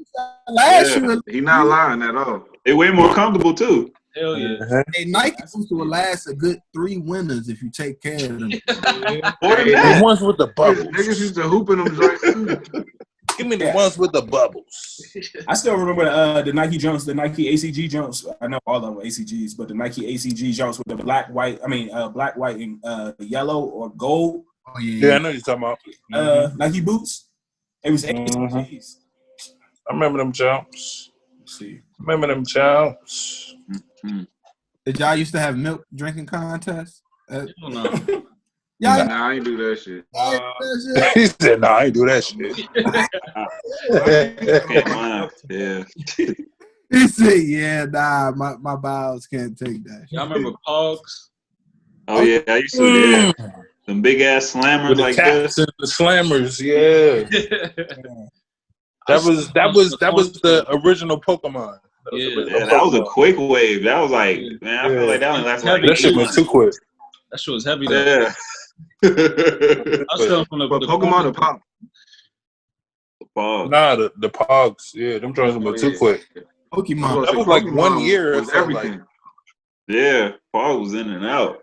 Last Yeah. year, He not lying at all. They way more comfortable too. Hell yeah. hey, Nike boots will last a good 3 winners if you take care of them. More than The that. ones with the bubbles. Niggas used to hoop in them joints too. Give me the ones with the bubbles. I still remember the Nike jumps, the Nike ACG jumps. I know all of them were ACGs, but the Nike ACG jumps with the black, white, and yellow or gold Oh yeah. Yeah, I know you're talking about. Nike boots. It was Mhm. ACGs. I remember them jumps. Let's see. Remember them jumps. Did y'all used to have milk drinking contests? Hell no. Y'all Nah, I ain't do that shit. that He said, "No, I ain't do that shit." Can't lie. Yeah. shit? He said, "Yeah, nah, my bowels can't take that." Y'all remember Pogs? Oh yeah, I used to. Yeah. Them big ass slammers With the like caps this. and the slammers, yeah. That was the original Pokemon. Yeah, that was a quick wave. That was like, man, I feel like that only lasted like That shit 8 went months. too quick. That shit was heavy though. Yeah. I was still from But Pokemon or Pop? Pog. Nah, the Pogs, yeah, them joints went too quick. Pokemon. That was like 1 year. It Was felt like. everything. Yeah, Pog was in and out.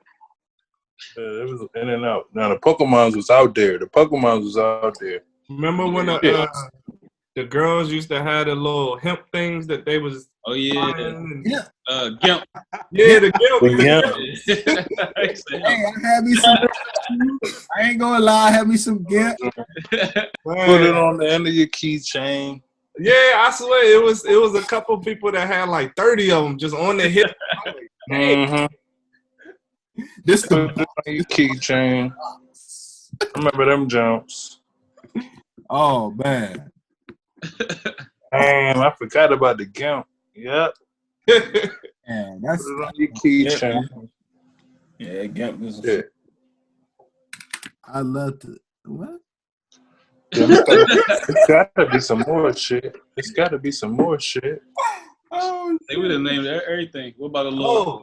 It was in and out. Now the Pokemons was out there. Remember when the girls used to have the little hemp things that they was Oh yeah. Yeah. Gimp. yeah, the guilt. Hey, I had me some. I ain't gonna lie, I had me some Gimp. Put it on the end of your keychain. Yeah, I swear it was a couple people that had like 30 of them just on their hip. Mm-hmm. This Put the it on your keychain. Remember them jumps. oh man. Damn, I forgot about the Gimp. Yep. Man, that's Put it on your keychain. Yeah, Gimp was Yeah. I love to what? It's gotta be some more shit. It's gotta be some more shit. Oh, They would have named everything. What about a little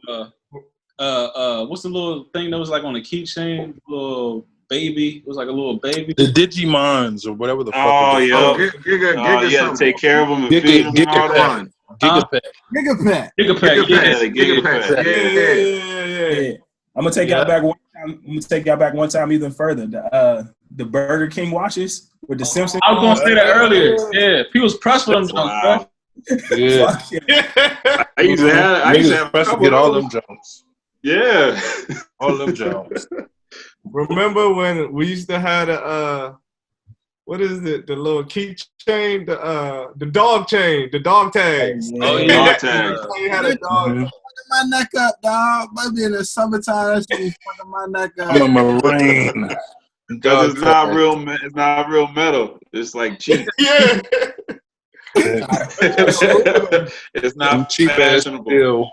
what's the little thing that was like on a keychain? Little baby. It was like a little baby. The Digimons or whatever the fuck. Oh, it is. yeah. Oh, Giga You had to take care of them and Giga- feed them and Giga all that. Pokemon. Gigapack. Nigga Pack. Giga Pack. Giga Yeah. Pack. Giga Pack. Yeah. Yeah. I'm gonna take y'all back one time. I'm gonna take y'all back one time even further. The Burger King watches with the Simpsons. I was gonna say that earlier. Yeah, people's pressed for them. Wow. Yeah. Fuck yeah. I used to have Niggas a press to couple get of all those. them jumps. Yeah. All them jumps. Remember when we used to have the what is it? The little keychain, the dog chain, the dog tags. Oh, Dog yeah. tag. You had a dog. Mhm. My neck up, dog. Maybe in the summertime, that shit was fucking my neck up. I'm a Marine. Because it's not real. It's not real metal. It's like cheap. Yeah. It's not cheap ass fashionable. steel.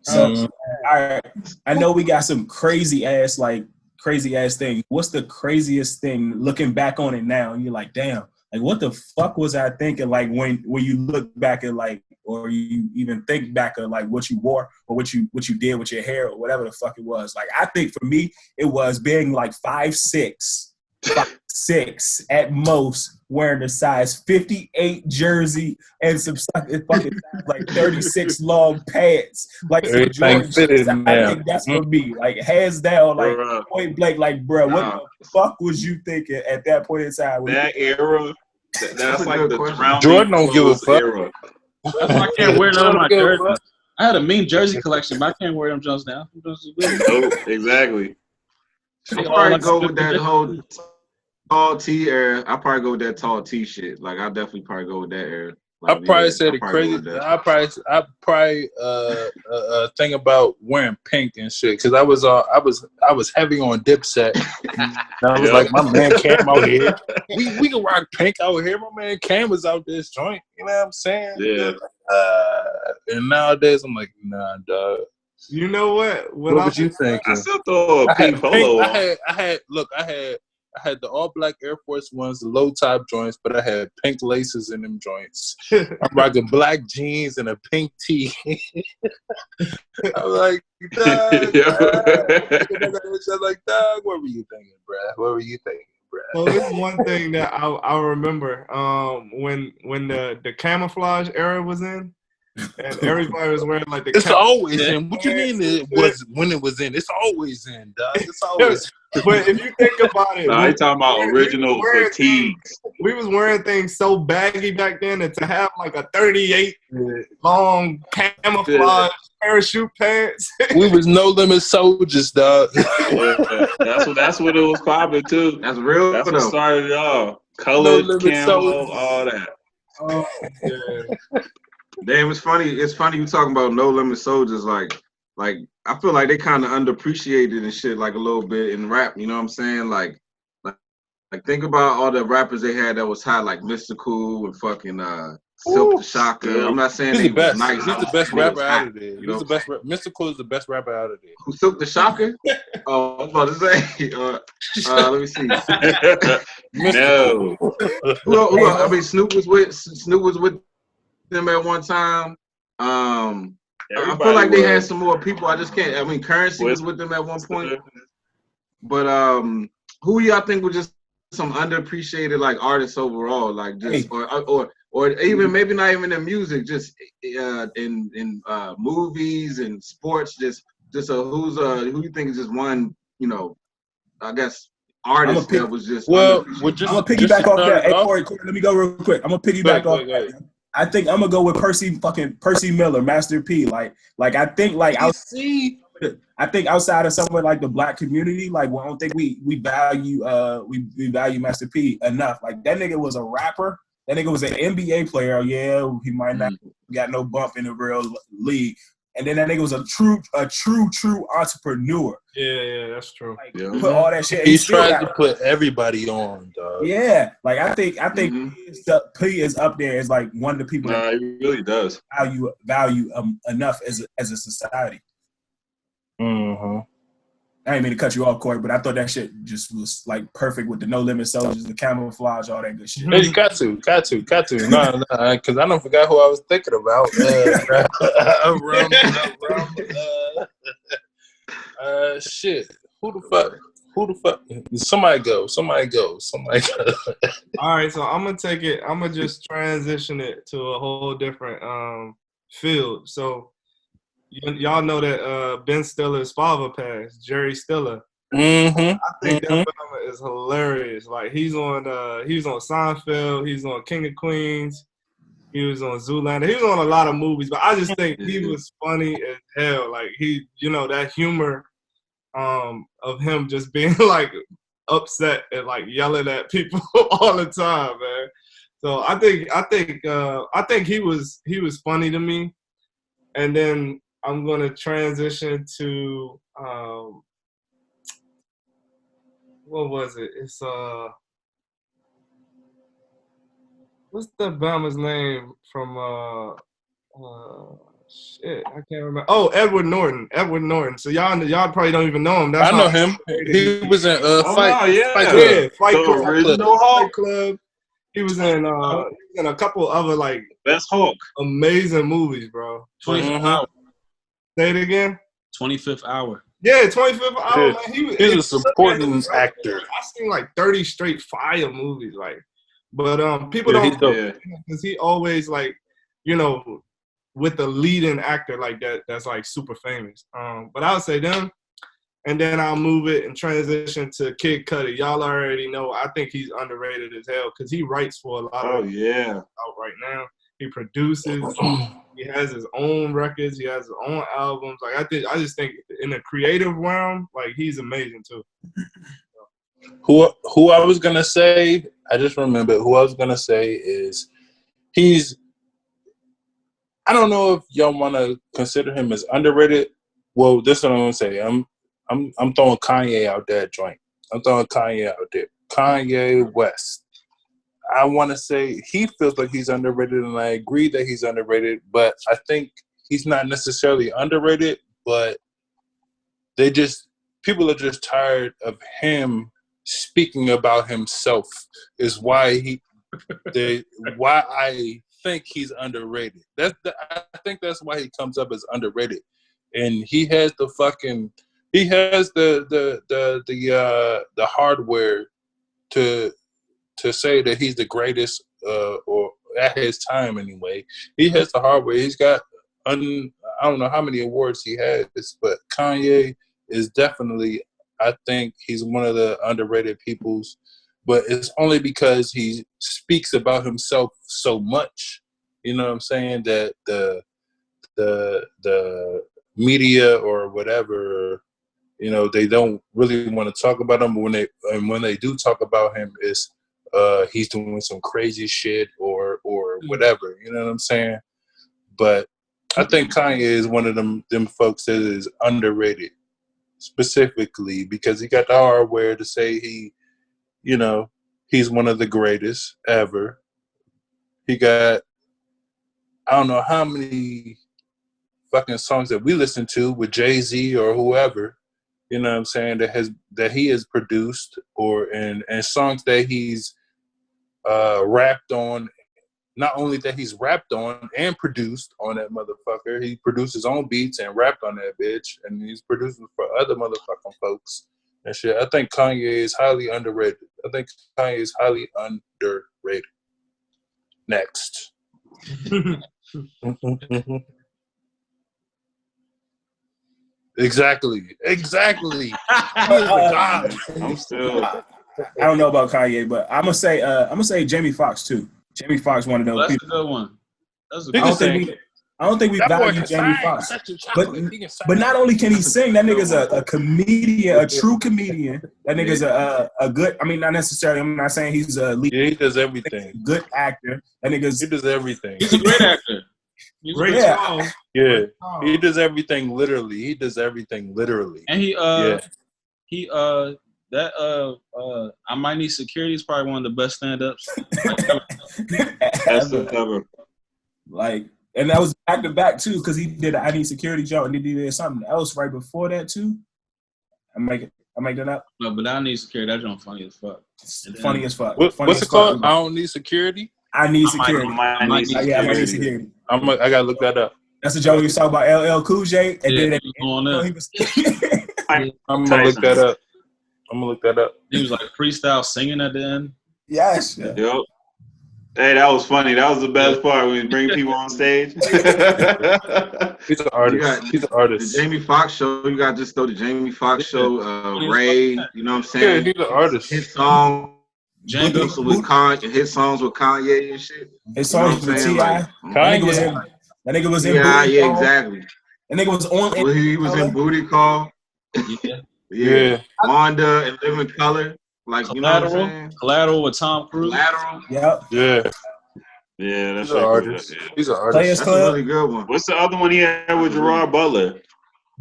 So, all right, I know we got some crazy ass thing. What's the craziest thing looking back on it now? And you're like, damn, like what the fuck was I thinking? Like when you look back at like, or you even think back at like what you wore or what you did with your hair or whatever the fuck it was. Like I think for me, it was being like 5'6" at most, wearing a size 58 jersey and some fucking like 36 long pants, like some Everything Jordan fitted shit. in I there. think that's for me. Like hands down, like Bruh. point blank, like bro, what the fuck was you thinking at that point in time? That era, that's a like good the question. surrounding Jordan don't give a clothes fuck. era. That's why I can't wear none of my Jordan jerseys. I had a mean jersey collection, but I can't wear them Jones now. Nope, exactly. I'll probably go with that whole tall T era. I'll probably go with that tall T shit. Like I'll definitely probably go with that era. I Like, probably yeah, say I'll the probably go crazy. with that. I probably think about wearing pink and shit because I was heavy on Dipset. And I was like, my man Cam out here. We can rock pink out here. My man Cam was out this joint. You know what I'm saying? Yeah. And nowadays I'm like, nah, dog. You know what? What was you thinking? I still throw a pink polo on. I had the all black Air Force Ones, the low top joints, but I had pink laces in them joints. I'm rocking black jeans and a pink tee. I'm like, dog. I'm like, dog, what were you thinking, bruh? What were you thinking, bruh? So this is one thing that I remember when the camouflage era was in, and everybody was wearing like the. It's always in. What you mean it was when it was in? It's always in, dog. It's always. But if you think about it, Nah, you talking about original fatigues. We was wearing things so baggy back then, and to have like a 38 long camouflage parachute pants. We was No Limit Soldiers, dog. Yeah, that's what it was popping too. That's real. That's what though. started it all. Colored, No Limit camo, Soldiers. all that. Oh, yeah. Damn, it's funny. It's funny you talking about No Limit Soldiers. Like I feel like they kind of underappreciated and shit like a little bit in rap. You know what I'm saying? Like think about all the rappers they had that was hot, like Mystical and fucking Silk the Shocker. Yeah. I'm not saying He's they the best. was nice. He's the best but they was rapper hot, out of there. you know? He's the best. Mystical is the best rapper out of there. Who Silk the Shocker? Oh, I was about to say. Let me see. No. Who else? I mean, Snoop was with them at one time. I feel like they had some more people. I just can't. I mean, Currency was with them at one point. But who y'all think were just some underappreciated like artists overall, like just or even maybe not even in music, just in movies and sports, just who you think is just one, you know, I guess artist that was just I'm gonna piggyback off that. Hey Corey, let me go real quick. I'm gonna piggyback off that. I think I'm gonna go with Percy Miller, Master P. Like I think I think outside of somewhere like the black community, like I don't think we value we value Master P enough. Like that nigga was a rapper. That nigga was an NBA player. Yeah, he might not got no bump in the real league. And then that nigga was a true entrepreneur. Yeah, that's true. Like, put all that shit. He tried to put everybody on, dog. Yeah, like I think P is up there as like one of the people that he really does value enough as a society. Mm-hmm. I didn't mean to cut you off, Corey, but I thought that shit just was like perfect with the No Limit Soldiers, the camouflage, all that good shit. Hey, you got to. No, because I don't forgot who I was thinking about. Shit. Who the fuck? Somebody go. All right, so I'm gonna just transition it to a whole different field. So y'all know that Ben Stiller's father passed, Jerry Stiller. Mm-hmm. I think that film is hilarious. Like he was on Seinfeld, he's on King of Queens, he was on Zoolander, he was on a lot of movies, but I just think he was funny as hell. Like he, that humor of him just being like upset and like yelling at people all the time, man. So I think he was funny to me. And then I'm gonna transition to what was it? It's what's the Bama's name from shit, I can't remember. Oh, Edward Norton. So y'all probably don't even know him. That's I know how him. He was in Oh, Fight. no, yeah. Fight Club. Yeah, Fight The Club. original Hulk. Fight Club. He was in a couple other like Best Hulk. amazing movies, bro. 25th Mhm. hour. Say it again. 25th hour. Yeah, 25th hour. Yeah. Man, He's a supporting actor. I seen like 30 straight fire movies, like, but people Yeah, don't he's dope. Yeah. because he always like, you know, with the leading actor like that's like super famous. But I would say them, and then I'll move it and transition to Kid Cudi. Y'all already know. I think he's underrated as hell because he writes for a lot Oh, of yeah. out right now. He produces. He has his own records. He has his own albums. Like I just think in the creative realm, like he's amazing too. Who I was gonna say, I just remembered who I was gonna say is he's. I don't know if y'all want to consider him as underrated. Well, this is what I'm gonna say. I'm throwing Kanye out there, joint. I'm throwing Kanye out there. Kanye West. I want to say he feels like he's underrated, and I agree that he's underrated. But I think he's not necessarily underrated, but people are just tired of him speaking about himself. Is why I think he's underrated. I think that's why he comes up as underrated, and he has the hardware to say that he's the greatest, or at his time anyway. He has the hardware. He's got I don't know how many awards he has, but Kanye is definitely, I think he's one of the underrated peoples, but it's only because he speaks about himself so much. You know what I'm saying? That the media or whatever, you know, they don't really want to talk about him. When they do talk about him, it's he's doing some crazy shit or whatever. You know what I'm saying? But I think Kanye is one of them folks that is underrated, specifically because he got the hardware to say he's one of the greatest ever. He got, I don't know how many fucking songs that we listen to with Jay-Z or whoever, you know what I'm saying, that he has produced and songs that he's rapped on. Not only that he's rapped on and produced on that motherfucker, he produced his own beats and rapped on that bitch, and he's producing for other motherfucking folks and shit. I think Kanye is highly underrated. Next. Exactly. I'm still. I don't know about Kanye, but I'm gonna say Jamie Foxx too. Jamie Foxx, one of those Well, that's people. a good one. That's a I good don't one. think we That boy value can Jamie sing. Foxx. Such a But chocolate. He can sing. But not only can he sing, that nigga's a comedian, a true comedian. That nigga's a good. I mean, not necessarily. I'm not saying he's a lead. Yeah, he does everything. Good actor. That nigga's. He does everything. He's a great actor. He's a Great great song. Yeah, Oh. he does everything literally. And he Yeah. I Might Need Security is probably one of the best stand-ups. That's the cover. Like, and that was back to back too, because he did I Need Security joke, and then he did something else right before that too. I make that up. No, but I Need Security. That joint funny as fuck. It's funny as fuck. What's Funny it as called? fuck. I don't need security. I Need Security. I Might Need Yeah, I Might Need Security. Security. I gotta look that up. That's the joke he was talking about LL Cool J, and Yeah, then he was going he in. was. I'm gonna look that up. He was like freestyle singing at the end. Yes. Yep. Hey, that was funny. That was the best part when you bring people on stage. He's an artist. He's an The artist. Jamie Foxx show, you got to just throw the Jamie Foxx show, Ray, you know what I'm Yeah, saying? he's an artist. His song Django. his songs with Kanye and shit. His You know songs what I'm with saying? T.I. Kanye. That nigga was in Yeah, Booty yeah, Call. exactly. That nigga was on. Well, he was in Booty Call. Yeah. Yeah. Wanda and Living Color. Like, you know what I'm saying? Collateral with Tom Cruise. Collateral. Yep. Yeah. Yeah, that's He's an artist. He's an artist. Players That's a Club. really good one. What's the other one he had with Gerard Butler?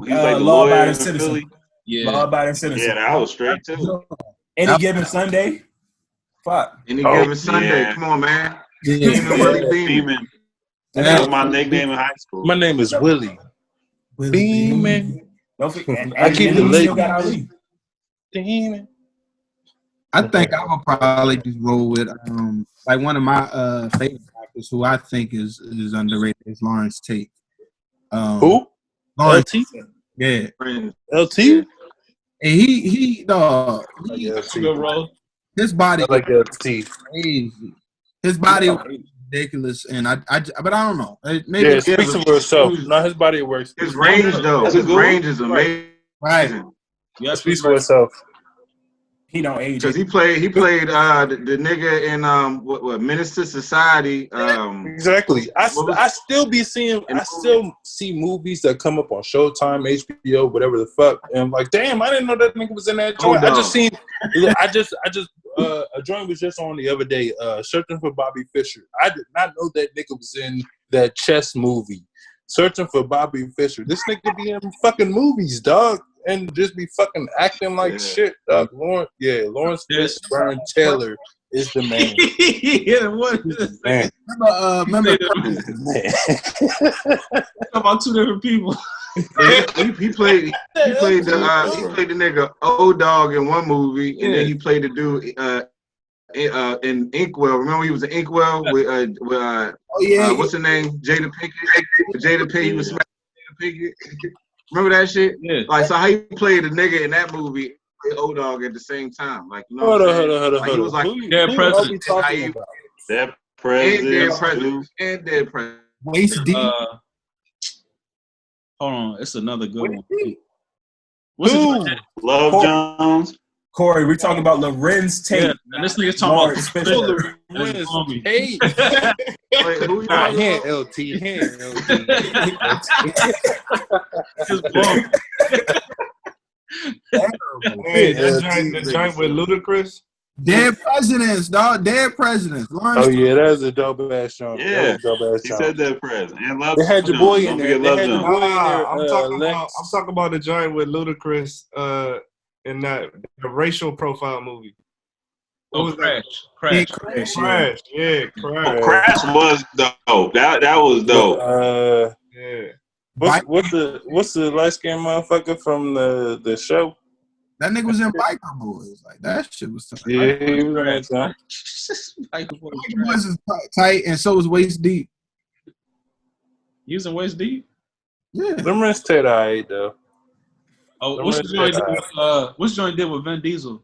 He was like the Law lawyer Abiding in Citizen. Philly. Yeah. Law Abiding Citizen. Yeah, that was straight too. Any given Sunday. Fuck. Any Oh, given Sunday. yeah. Come on, man. Yeah. Demon Willie Beeman. Beeman. That was my nickname in high school. My name is Willie. Beeman. Don't forget. I keep and the he still lady. got Ali. Beeman. I think I would probably just roll with like one of my favorite actors who I think is underrated is Lawrence Tate. Who? Lawrence, LT? yeah. Friends. LT? And he Good role. his body I like LT. crazy. His body was ridiculous, and I but I don't know. Maybe Yeah, it speaks for itself. No, his body works. His range, though. That's a His good one. range is amazing. right. Yeah, It speaks for itself. He don't age. Because he played the nigga in what Minister Society. Exactly. I still see movies that come up on Showtime, HBO, whatever the fuck, and I'm like, damn, I didn't know that nigga was in that joint. Oh, no. A joint was just on the other day, Searching for Bobby Fischer. I did not know that nigga was in that chess movie, Searching for Bobby Fischer. This nigga be in fucking movies, dog, and just be fucking acting like shit, dog. Lawrence Fishburne Taylor is the man. Yeah, what? Man. Remember Man. About two different people. he played the nigga O-Dog in one movie, and then he played the dude in Inkwell. Remember he was in Inkwell with what's her name? Jada Pinkett. Jada Pinkett, he was smacking Jada Pinkett. Remember that shit? Yeah. Like, so how he played the nigga in that movie and O-Dog at the same time? Like, you know what I'm saying? Like, he was like, Dead Who president. are we talking about? That and president. dead president. And dead president. waist deep. Hold on, it's another good one. What's What's his Love Jones. Corey, we're talking about Lorenz Tate. Yeah, and this nigga's talking Lawrence about Fishburne. That's homie. Hey, Wait, who you nah, talking he about? ain't LT. He ain't LT. Just bum. Hey, the joint with Ludacris. Dead presidents, dog. Dead presidents. Lawrence Oh yeah, that was a dope ass song. Yeah. That was a dope ass He song. said that president. And Love They had your Jones. boy in Don't there. forget They Love had your Jones. boy in there. I'm talking about the joint with Ludacris in that the racial profile movie. What was that? Crash. Crash, Crash. Yeah, Crash. Crash was dope. That was dope. Yeah. What's the light skinned motherfucker from the show? That nigga was in Biker Boys. Like that shit was tight. Yeah, he was in that song. Biker Boys is tight, and so is Waist Deep. Using Waist Deep. Yeah. Lorenz Tate, alright though. Oh, what's the joint did with what's the joint did with Vin Diesel?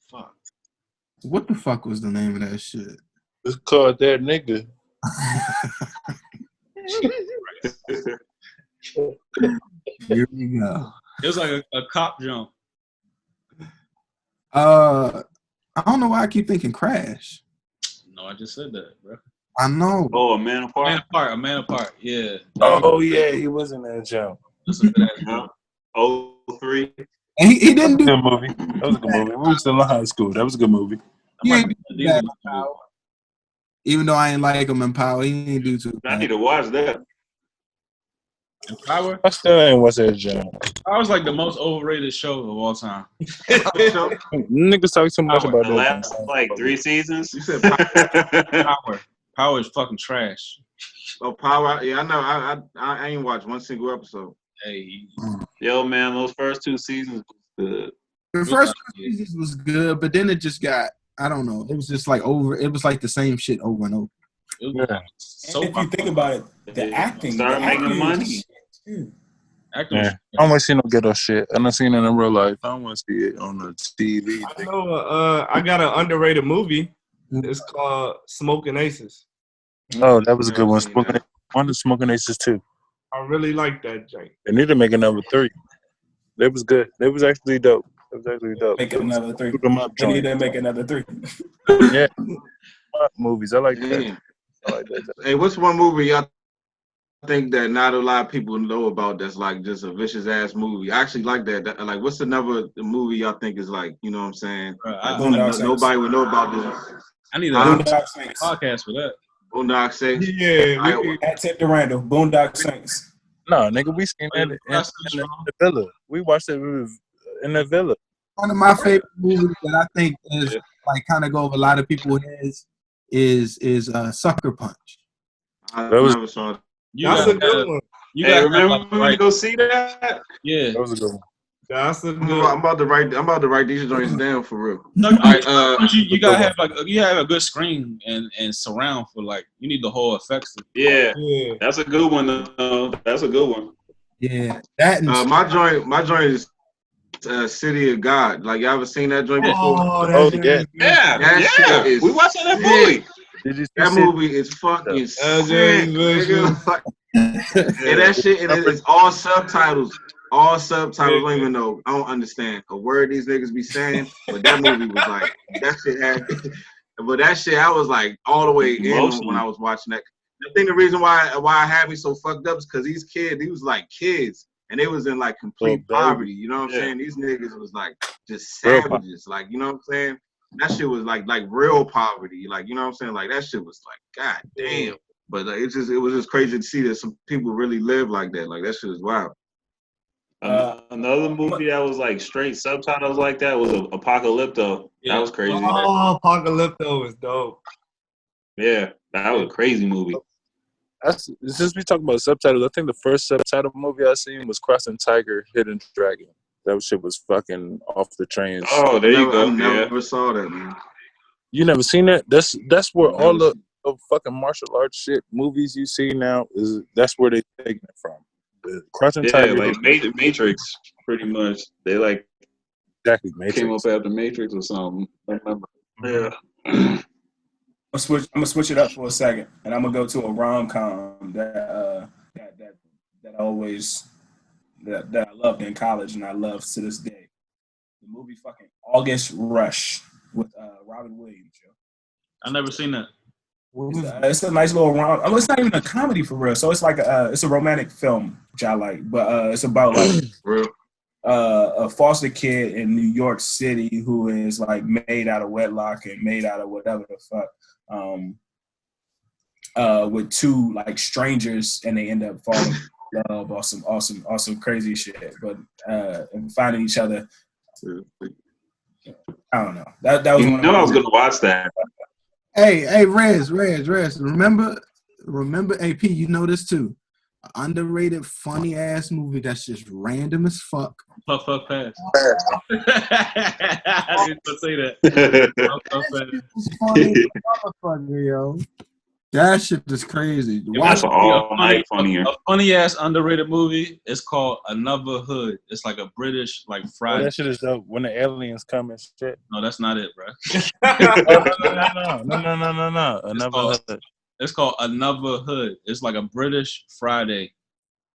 Fuck. What the fuck was the name of that shit? It's called That Nigga. Here we go. It was like a cop jump. I don't know why I keep thinking Crash. No, I just said that, bro. I know. Oh, a man apart. A man apart. Yeah. Oh yeah, he was in that jump. That's a good ass jump. 03. And he didn't do Good movie. That was a good movie. We were still in high school. That was a good movie. he That ain't might do be bad Diesel. in Power. Even though I ain't like him in Power, he didn't do too I bad. need to watch that. And Power. I still ain't watch that jump. Power was like the most overrated show of all time. Niggas talk too much about The that. last like 3 seasons. You said Power is fucking trash. Power. Yeah, I know. I ain't watched one single episode. Hey, Yo, man, those first 2 seasons was good. The first two seasons was good, but then it just got, I don't know. It was just like it was like the same shit over and over. it was Yeah. so And if you think about it, the acting. Started the making acting money. was shit, too. acting Yeah. I don't want to see no ghetto shit. I done seen it in real life. I don't want to see it on the TV. I know. I got an underrated movie. It's called Smoking Aces. Oh, that was a good one. Never seen that. One of Smoking Aces too. I really like that joint. They need to make another 3. That was good. That was actually dope. Make another 3. Shoot 'em up They need joint. to make another 3. Yeah. Movies. I like that. Damn. I like that. Hey, what's one movie y'all think that not a lot of people know about that's like just a vicious ass movie? I actually like that. Like, what's another movie y'all think is like, you know what I'm saying? Bro, Boondock Saints. Nobody would know about this. I need a Boondock Saints. podcast for that. Boondock Saints. Yeah, I- At Tip the Randall. Boondock Saints. No, nigga, we seen that in the villa. We watched it in the villa. One of my favorite movies that I think is like kind of go over a lot of people's heads is Sucker Punch. I That was- never saw it. That's a good one. You Hey, gotta remember have, when we go see that? Yeah. That was a good one. That's a I'm good. about to write these joints down for real. No, All right, you gotta have a good screen and surround for like you need the whole effects. Yeah, Yeah. that's a good one though. That's a good one. Yeah, that and my joint is City of God. Like, y'all ever seen that joint before? Oh, Oh, that yeah. Yeah, That yeah. shit is We watched that sick. movie. Did you see That Sid- movie is fucking That sick, joint is nigga. vicious. Like, and that shit, and it's all subtitles. All subtitles. I don't even know. I don't understand a word these niggas be saying. But that movie was like, that shit had. But that shit, I was like all the way in on when I was watching that. I think the reason why I had me so fucked up is because these kids, he was like kids, and they was in like complete Oh, baby. poverty. You know what I'm Yeah. saying? These niggas was like just Real savages. Like, you know what I'm saying? That shit was like real poverty. Like, you know what I'm saying? Like, that shit was like, god damn. But it was just crazy to see that some people really live like that. Like, that shit is wild. Another movie that was like straight subtitles like that was Apocalypto. That was crazy. Oh, Apocalypto was dope. Yeah, that was a crazy movie. Since we talking about subtitles, I think the first subtitle movie I seen was Crossing Tiger, Hidden Dragon. That shit was fucking off the trains. Oh, there you go. I Yeah. never saw that, man. You never seen that? That's where Never all the seen fucking martial arts shit movies you see now that's where they taking it from. The Crossing Yeah, Tiger, like Matrix, pretty much. They like exactly came Matrix. up after Matrix or something. I remember. Yeah. I'm gonna switch it up for a second, and I'm gonna go to a rom-com that I always that I loved in college and I love to this day. The movie fucking August Rush with Robin Williams. Yo. I never seen that. It's a nice little rom. Oh, it's not even a comedy for real. So it's like it's a romantic film, which I like. But it's about like Real. a foster kid in New York City who is like made out of wedlock and made out of whatever the fuck. With two like strangers, and they end up falling in love or some awesome crazy shit. But and finding each other, I don't know. That was You one know I of was gonna watch that. Hey, Rez. Remember, AP, you know this too. Underrated, funny ass movie that's just random as fuck. Puff Pass. I didn't say that. Puff Pass. It's funny as a motherfucker, yo. That shit is crazy. That's Watch all night funnier. A funny ass underrated movie. It's called Another Hood. It's like a British like Oh, Friday. that shit is dope. When the aliens come and shit. No, that's not it, bro. No. Another hood. It's called Another Hood. It's like a British Friday.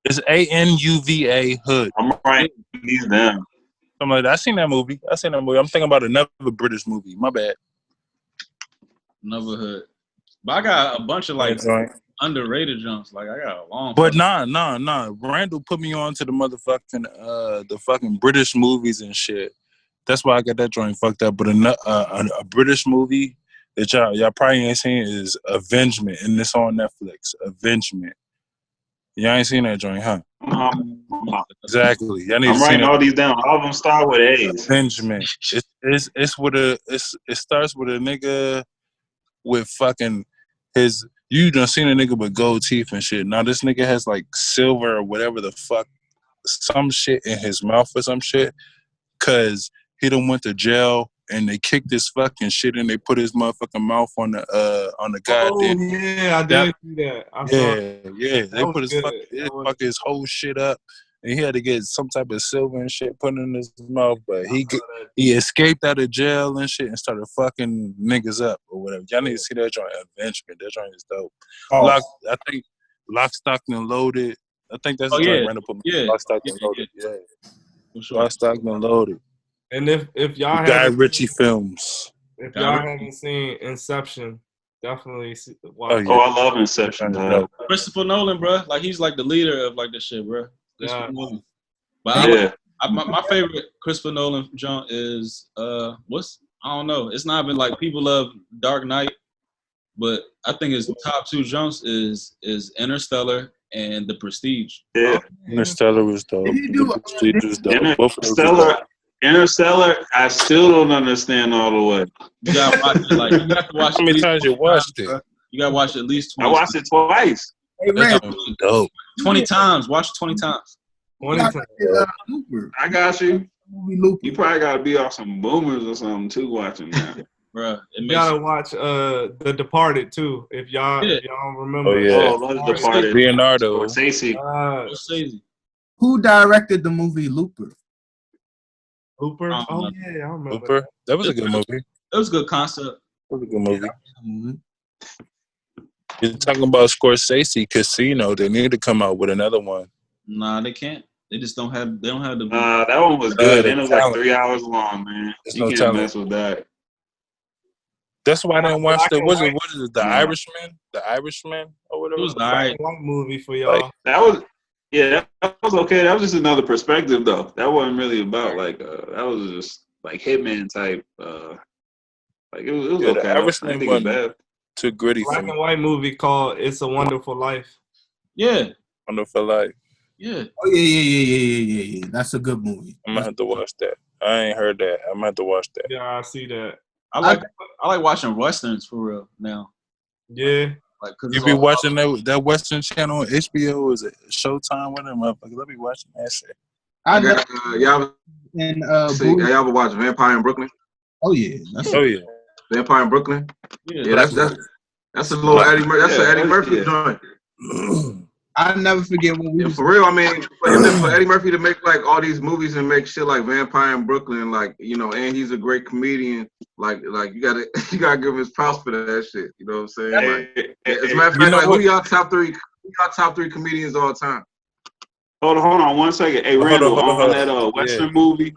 It's ANUVA hood. I'm writing these down. I'm like, I seen that movie. I'm thinking about another British movie. My bad. Another Hood. But I got a bunch of like That's right. underrated jumps. Like I got a long. But nah. Randall put me on to the motherfucking the fucking British movies and shit. That's why I got that joint fucked up. But a British movie that y'all probably ain't seen is Avengement, and it's on Netflix. Avengement. Y'all ain't seen that joint, huh? Exactly. Y'all need to I'm see writing it. all these down. All of them start with A's. Avengement. It starts with a nigga with fucking his. You done seen a nigga with gold teeth and shit. Now this nigga has like silver or whatever the fuck, some shit in his mouth or some shit, cause he done went to jail and they kicked his fucking shit and they put his motherfucking mouth on the goddamn. Oh yeah, I did see that. I saw it. Yeah. They was put his good. fuck his whole shit up, and he had to get some type of silver and shit put in his mouth. But he escaped out of jail and shit and started fucking niggas up or whatever. Y'all need to see that joint. Avengement. That joint is dope. Oh. I think Lock, Stock, and Loaded. I think that's Oh, the joint yeah. Randall put me. Yeah. Lock, Stock, Yeah, and Loaded. yeah. Yeah. For sure. Lock, Stock, and Loaded. And if y'all Guy haven't, Ritchie films. if Guy y'all Ritchie. haven't seen Inception, definitely watch. Oh, yeah. Oh, I love Inception. Dope. Christopher Nolan, bro. Like he's like the leader of like this shit, bro. Christopher Yeah. Nolan. But Yeah. my favorite Christopher Nolan junk is I don't know. It's not even like people love Dark Knight, but I think his top two junks is Interstellar and The Prestige. Yeah. Interstellar was dope. Did he do, The Prestige was dope. Both of those was Interstellar, dope. Interstellar, I still don't understand all the way. You gotta watch it. Like you have to watch How it. many at least times you 20 watched times, it? bro. You gotta watch it at least I 20 watched it twice. Hey, That's Red, how- Dope. 20 times. Watch it 20 times. 20 times. Looper. I got you. Movie Looper. You probably got to be off some boomers or something too watching that. Bro, it You makes gotta watch The Departed too. If y'all remember. Oh, yeah. Oh, Love the Departed. Leonardo. Scorsese. Scorsese. Who directed the movie Looper? Looper. Oh, Oh no. yeah, I remember. Looper. That was a good movie. It was a good concept. That was a good movie. Mhm. You're talking about Scorsese Casino. They need to come out with another one. Nah, they can't. They just don't have. They don't have the. That one was good. the And it was like talent. 3 hours long, man. There's You no can't talent. mess with that. That's why I didn't watch the. What Black is it? The No. Irishman? The Irishman or whatever. It was Black alright. and white movie for y'all. That was, yeah, that was okay. That was just another perspective, though. That wasn't really about like, that was just like Hitman type. Like it was Yeah, the okay. I Irishman didn't think it was one- bad. Too gritty for Black me. and white movie called It's a Wonderful Life. Yeah, Wonderful Life. yeah. Oh yeah. That's a good movie. I'm gonna have to watch that. I ain't heard that. I'm gonna have to watch that. Yeah, I see that. I like watching westerns for real now. Yeah. Like, cause You it's be all- watching that Western channel on HBO? Is it Showtime? What them motherfuckers? Let me watch that shit. I I know. got, y'all And y'all ever watch Vampire in Brooklyn? oh yeah, that's Oh yeah. Vampire in Brooklyn? Yeah, Yeah, that's a little Eddie Murphy. That's an Eddie Murphy joint. I never forget when we And was for real, I mean, for Eddie Murphy to make like all these movies and make shit like Vampire in Brooklyn, like, you know, and he's a great comedian. Like you gotta give him his props for that shit. You know what I'm saying? Like, as a matter of fact, know like, what? who y'all top three comedians all time? Hold on 1 second. Hey, Hold on, Randall, hold on, on hold that on. Western movie,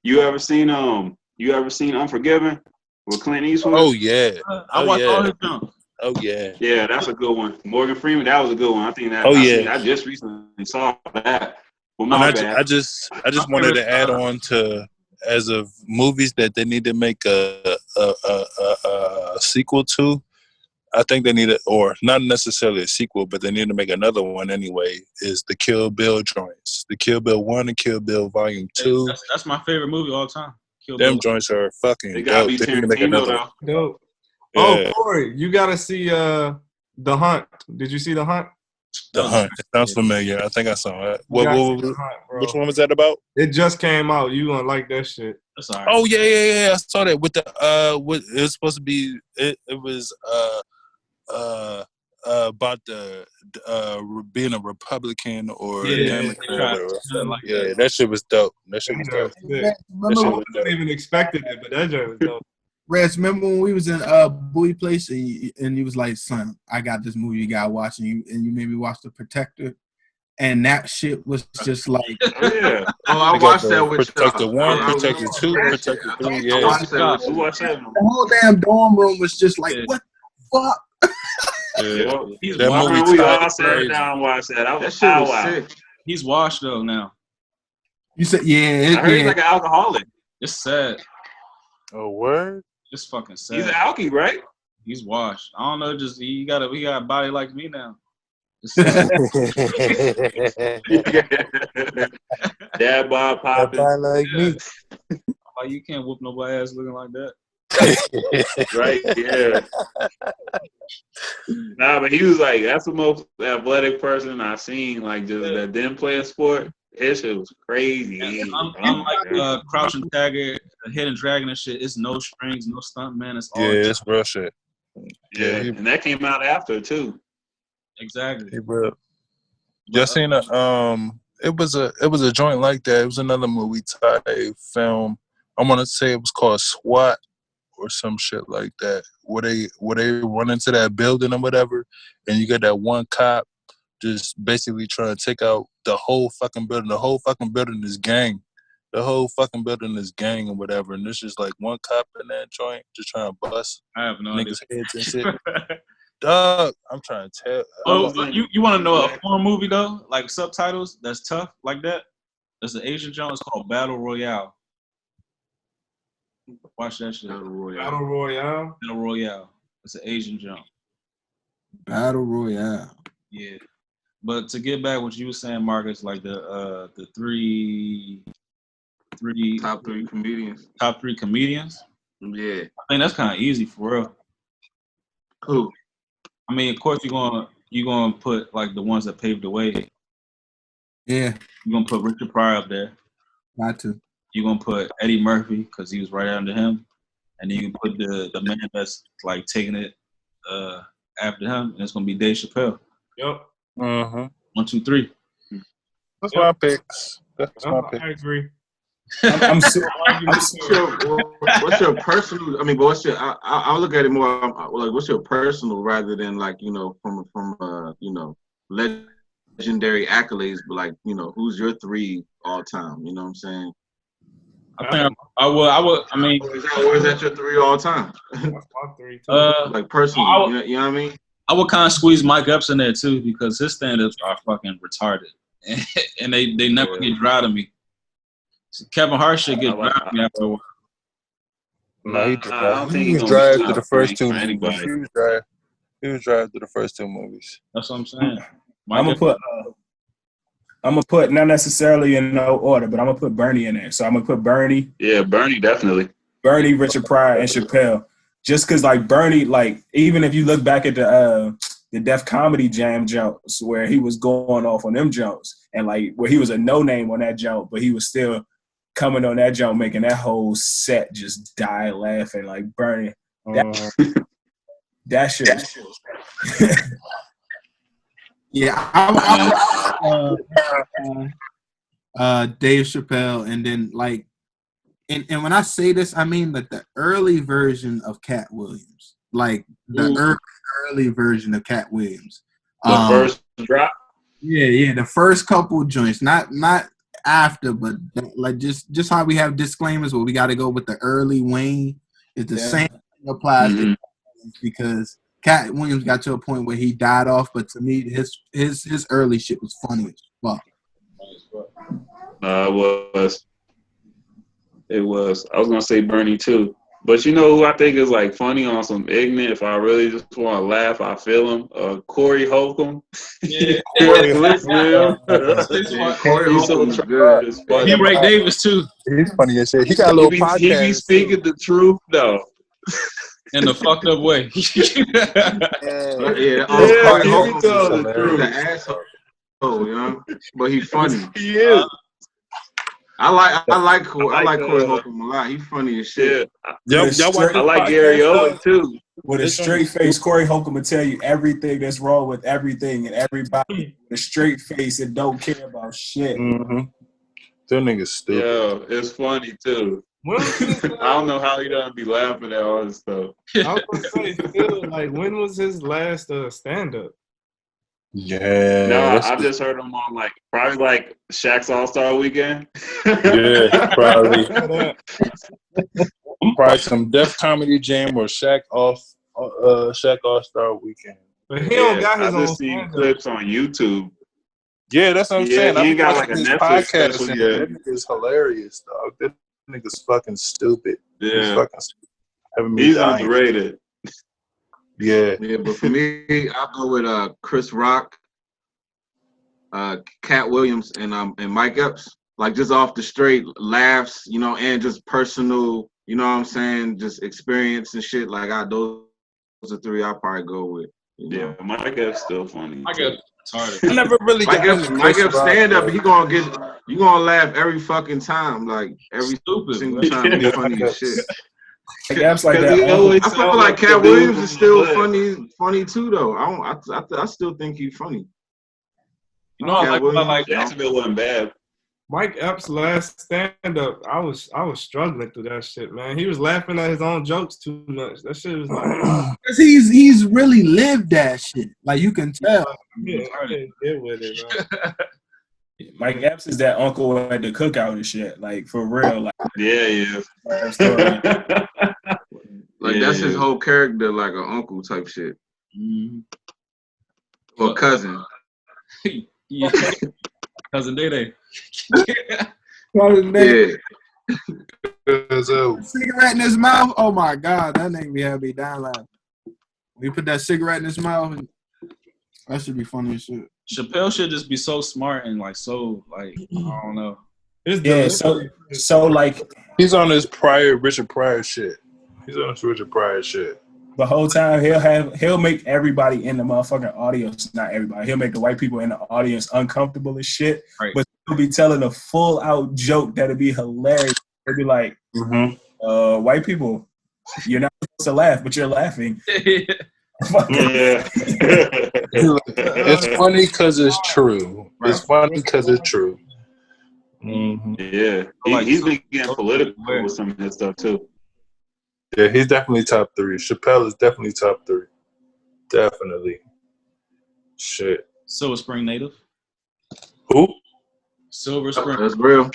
you ever seen Unforgiven with Clint Eastwood? Oh yeah. I watched all his films. Oh yeah. Yeah, that's a good one. Morgan Freeman, that was a good one. I think that. Oh, yeah. I just recently saw that. Well, And my I bad. just wanted to add on to, as of movies that they need to make a sequel to. I think they need or not necessarily a sequel, but they need to make another one anyway. Is the Kill Bill joints, the Kill Bill 1 and Kill Bill Volume 2? That's my favorite movie all time. Kill Them Bill. joints are fucking They gotta dope. be They need to make Tarantino another though. one. Dope. Yeah. Oh, Corey, you gotta see The Hunt. Did you see The Hunt? The Hunt. It sounds familiar. I think I saw it. You gotta see What, The Hunt, bro. which one was that about? It just came out. You gonna like that shit. That's all right. Oh yeah. I saw that with the what it was supposed to be. It was about the being a Republican or a Yeah, Democrat. Or, something like yeah, that. that shit was dope. That shit was dope. Sick. That remember, shit I was dope. wasn't even expecting it, but that joint was dope. Reds, remember when we was in Bowie Place and you was like, son, I got this movie you gotta watch, and you made me watch The Protector, and that shit was just like Oh yeah. Oh, I They got watched the that with Protector y'all. 1, I was- Protector 2, Protector 3. I Yeah, watched that Who with watched that? the whole damn dorm room was just like, Yeah. what the fuck? yeah. He's That washed. movie We tied all sat crazy. down and watched that. I That was shit pow was wow. sick. He's washed though now. You said, yeah, I heard he's like an alcoholic. It's sad. Oh, word? It's fucking sad. He's an alkie, right? He's washed. I don't know. Just he got a body like me now. It's sad. Dad bod popping. like me. Like you can't whoop nobody ass looking like that. Right? Yeah. Nah, but he was like, that's the most athletic person I've seen. Like, just that didn't play a sport. His shit was crazy. I'm like Crouching Tiger, Hidden Dragon and shit. It's no strings, no stunt man. It's all Yeah, it's real shit. yeah, and that came out after too. exactly. Hey, bro. Y'all seen a it was a joint like that. It was another movie type film. I want to say it was called SWAT or some shit like that. Where they run into that building or whatever, and you got that one cop just basically trying to take out the whole fucking building. The whole fucking building is gang. The whole fucking building is gang or whatever. And there's just like one cop in that joint just trying to bust I have no idea. niggas' heads and shit. Dog, I'm trying to tell. Oh, you want to know a foreign movie though? Like subtitles that's tough like that? There's an Asian genre. It's called Battle Royale. Watch that shit. Battle Royale. Battle Royale. It's an Asian genre. Battle Royale. Yeah. But to get back what you were saying, Marcus, like the three Top 3 comedians. top 3 comedians. Yeah. I think that's kind of easy for real. Who? I mean, of course you're gonna put like the ones that paved the way. Yeah, You're gonna put Richard Pryor up there. got to. You're gonna put Eddie Murphy because he was right under him, and then you can put the man that's like taking it after him, and it's gonna be Dave Chappelle. Yep. Mm-hmm. 1, 2, 3. That's my picks. That's my pick. I agree. I'm What's your personal? I mean, but what's your? I'll look at it more like what's your personal rather than like from legendary accolades, but like who's your 3 all time? You know what I'm saying? I think I would. I mean, Or is that your 3 all time? That's my 3 too. Like personally, you know what I mean? I would kind of squeeze Mike Epps in there too because his stand-ups are fucking retarded, and they never get dry to me. So Kevin Hart should get dry to me after a while. No, he I don't think he he's was gonna dry be after the top first 3 2 for movies. anybody. He was dry after the first 2 movies. That's what I'm saying. I'm gonna put not necessarily in no order, but I'm gonna put Bernie in there. So I'm gonna put Bernie, Yeah, Bernie definitely. Richard Pryor, and Chappelle. Just because like Bernie, like even if you look back at the Def Comedy Jam jumps where he was going off on them jumps and like where he was a no name on that jump, but he was still coming on that jump, making that whole set just die laughing. Like Bernie, that shit. Yeah, Dave Chappelle, and then like, and when I say this, I mean like the early version of Cat Williams, like the early version of Cat Williams. The first drop. Yeah, the first couple joints, not after, but like just how we have disclaimers where we got to go with the early Wayne. It's the same thing applies to because Cat Williams got to a point where he died off, but to me, his early shit was funny as fuck. It was. I was gonna say Bernie too, but you know who I think is like funny on some ignorant. If I really just want to laugh, I feel him. Corey Holcomb. Yeah. Corey Holcomb's so good. It's funny. He Ray Davis too. He's funny as shit. He got a little podcast. He be speaking the truth though. In the fucked up way. Yeah, Corey he Holcomb tells is the hilarious. asshole, but he's funny. He is. I like Corey Holcomb a lot. He's funny as shit. Yeah. I like Gary Owen too. With a straight face, Corey Holcomb will tell you everything that's wrong with everything and everybody. With a straight face and don't care about shit. Mm-hmm. That nigga's stupid. Yeah, it's funny too. I don't know how he doesn't be laughing at all this stuff. I was gonna say, Phil, like, when was his last stand-up? Yeah. No, I just heard him on like probably like Shaq's All-Star Weekend. Yeah, probably. Probably some Def Comedy Jam or Shaq All-Star Weekend. But he don't got his I own just seen stand-up. clips on YouTube. Yeah, that's what I'm saying. He I got watching like a his Netflix podcast special. and Yeah, that nigga's hilarious, dog. That nigga's fucking stupid. He's yeah. fucking stupid. Having me He's dying. underrated. Yeah. Yeah, but for me, I'll go with Chris Rock, Cat Williams, and Mike Epps. Like just off the straight laughs, and just personal, you know what I'm saying, just experience and shit. Like those are 3 I'll probably go with. Yeah, Mike Epps still funny. I get retarded. I never really Mike got into Epps Chris Rock, stand up, though. you gonna laugh every fucking time, like every Stupid, single man. time. He's funny as shit. Like, apps like Because he that. always I feel sound like the Cat dude Williams from is still Hood. funny too, though. I still think he's funny. You know, I like Jacksonville wasn't bad. Mike Epps' last stand-up, I was struggling through that shit, man. He was laughing at his own jokes too much. That shit was like, Cause he's really lived that shit. Like you can tell. yeah, I didn't get with it, bro. Mike Epps is that uncle at the cookout and shit. Like for real. Like Yeah. Like that's his whole character, like an uncle type shit, or cousin. Yeah. Cousin Day. Yeah. Cigarette in his mouth. Oh my god, that nigga be having me dying laughing. When you put that cigarette in his mouth, that should be funny as shit. Chappelle should just be so smart and like so like I don't know. It's Yeah, delivery. so like He's on his Richard Pryor shit. He's on his Richard Pryor shit. the whole time he'll make everybody in the motherfucking audience, not everybody, he'll make the white people in the audience uncomfortable as shit. Right. But he'll be telling a full out joke that'll be hilarious. He'll be like, white people, you're not supposed to laugh, but you're laughing. Yeah. It's funny because it's true. It's funny because it's true. Mm-hmm. Yeah. He's been getting political with some of his stuff too. Yeah, he's definitely top 3. Chappelle is definitely top 3. Definitely. Shit. Silver Spring native. Who? Silver Spring. That's real.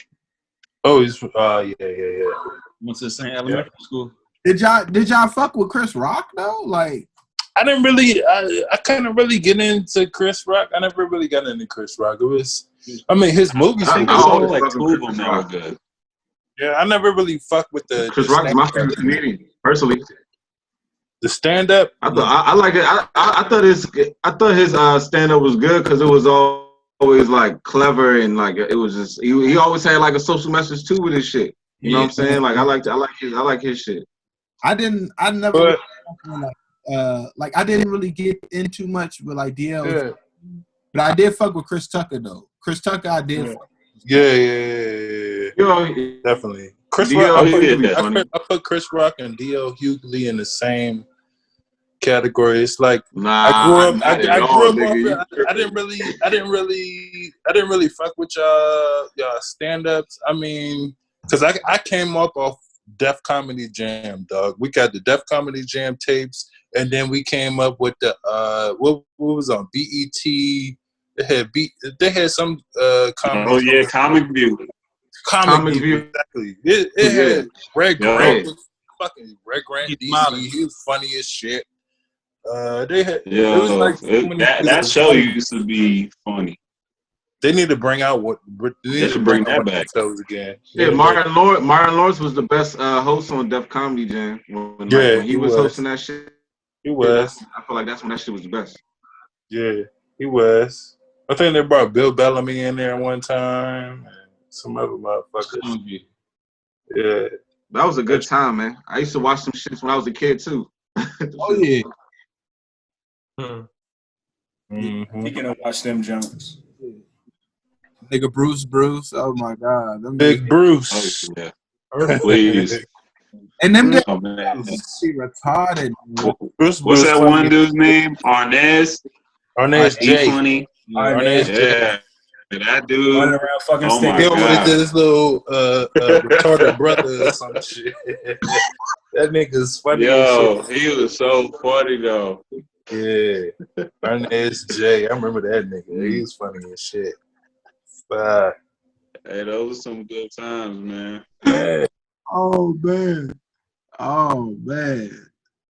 Oh, he's yeah. Went to the same elementary school. Did y'all fuck with Chris Rock though? Like, I didn't really. I couldn't really get into Chris Rock. I never really got into Chris Rock. It was. I mean, his movies. I think I it's always only like fuck 2 with of them Chris that were Rock. good. Yeah, I never really fucked with the. Chris Rock is my favorite comedian, personally. The stand up. I like it. I thought his stand up was good because it was always like clever and like it was just he always had like a social message too with his shit. You know what I'm saying? Like I like his shit. I never like I didn't really get into much with like DL, Yeah. but I did fuck with Chris Tucker though. Chris Tucker, I did. Yeah. Fuck. Yeah. You know, Definitely. Chris D.L. Rock. Hughley. I put Chris Rock and D.L. Hughley in the same category. It's like nah, I grew up. not at I all, grew up. nigga. I didn't really fuck with y'all stand ups. I mean, because I came up off Def Comedy Jam, dog. We got the Def Comedy Jam tapes, and then we came up with the what was on BET. They had some comedy. Oh yeah, Comic View. Comic View. Exactly. It had Greg Grant. Yeah. Fucking Greg Grant, He's DC. smiling. He was funny as shit. They had. Yeah, it was like so many that people show funny. used to be funny. They need to bring out They should bring that back. shows again. Yeah, Martin Lawrence was the best host on Def Comedy Jam. When he was hosting that shit. He was. I feel like that's when that shit was the best. Yeah, he was. I think they brought Bill Bellamy in there one time and some other motherfuckers. Yeah. That was a good time, man. I used to watch some shits when I was a kid too. Oh yeah. Mm-hmm. He can watch them jumps. Nigga Bruce. Oh my God. Them Big niggas- Bruce. Oh, yeah. Please. And them Oh, man. niggas be retarded. Bruce What's that funny. one dude's name? Arnaz. Arnaz He J. funny. Arnaz J. Yeah. That dude. Running around fucking Oh, my He sticking. always God. did his little retarded brother or some shit. That nigga's funny Yo, as shit. he was so funny though. Yeah. Arnaz J. I remember that nigga. He was funny as shit. Fuck. Hey, those were some good times, man. Yeah. Oh man.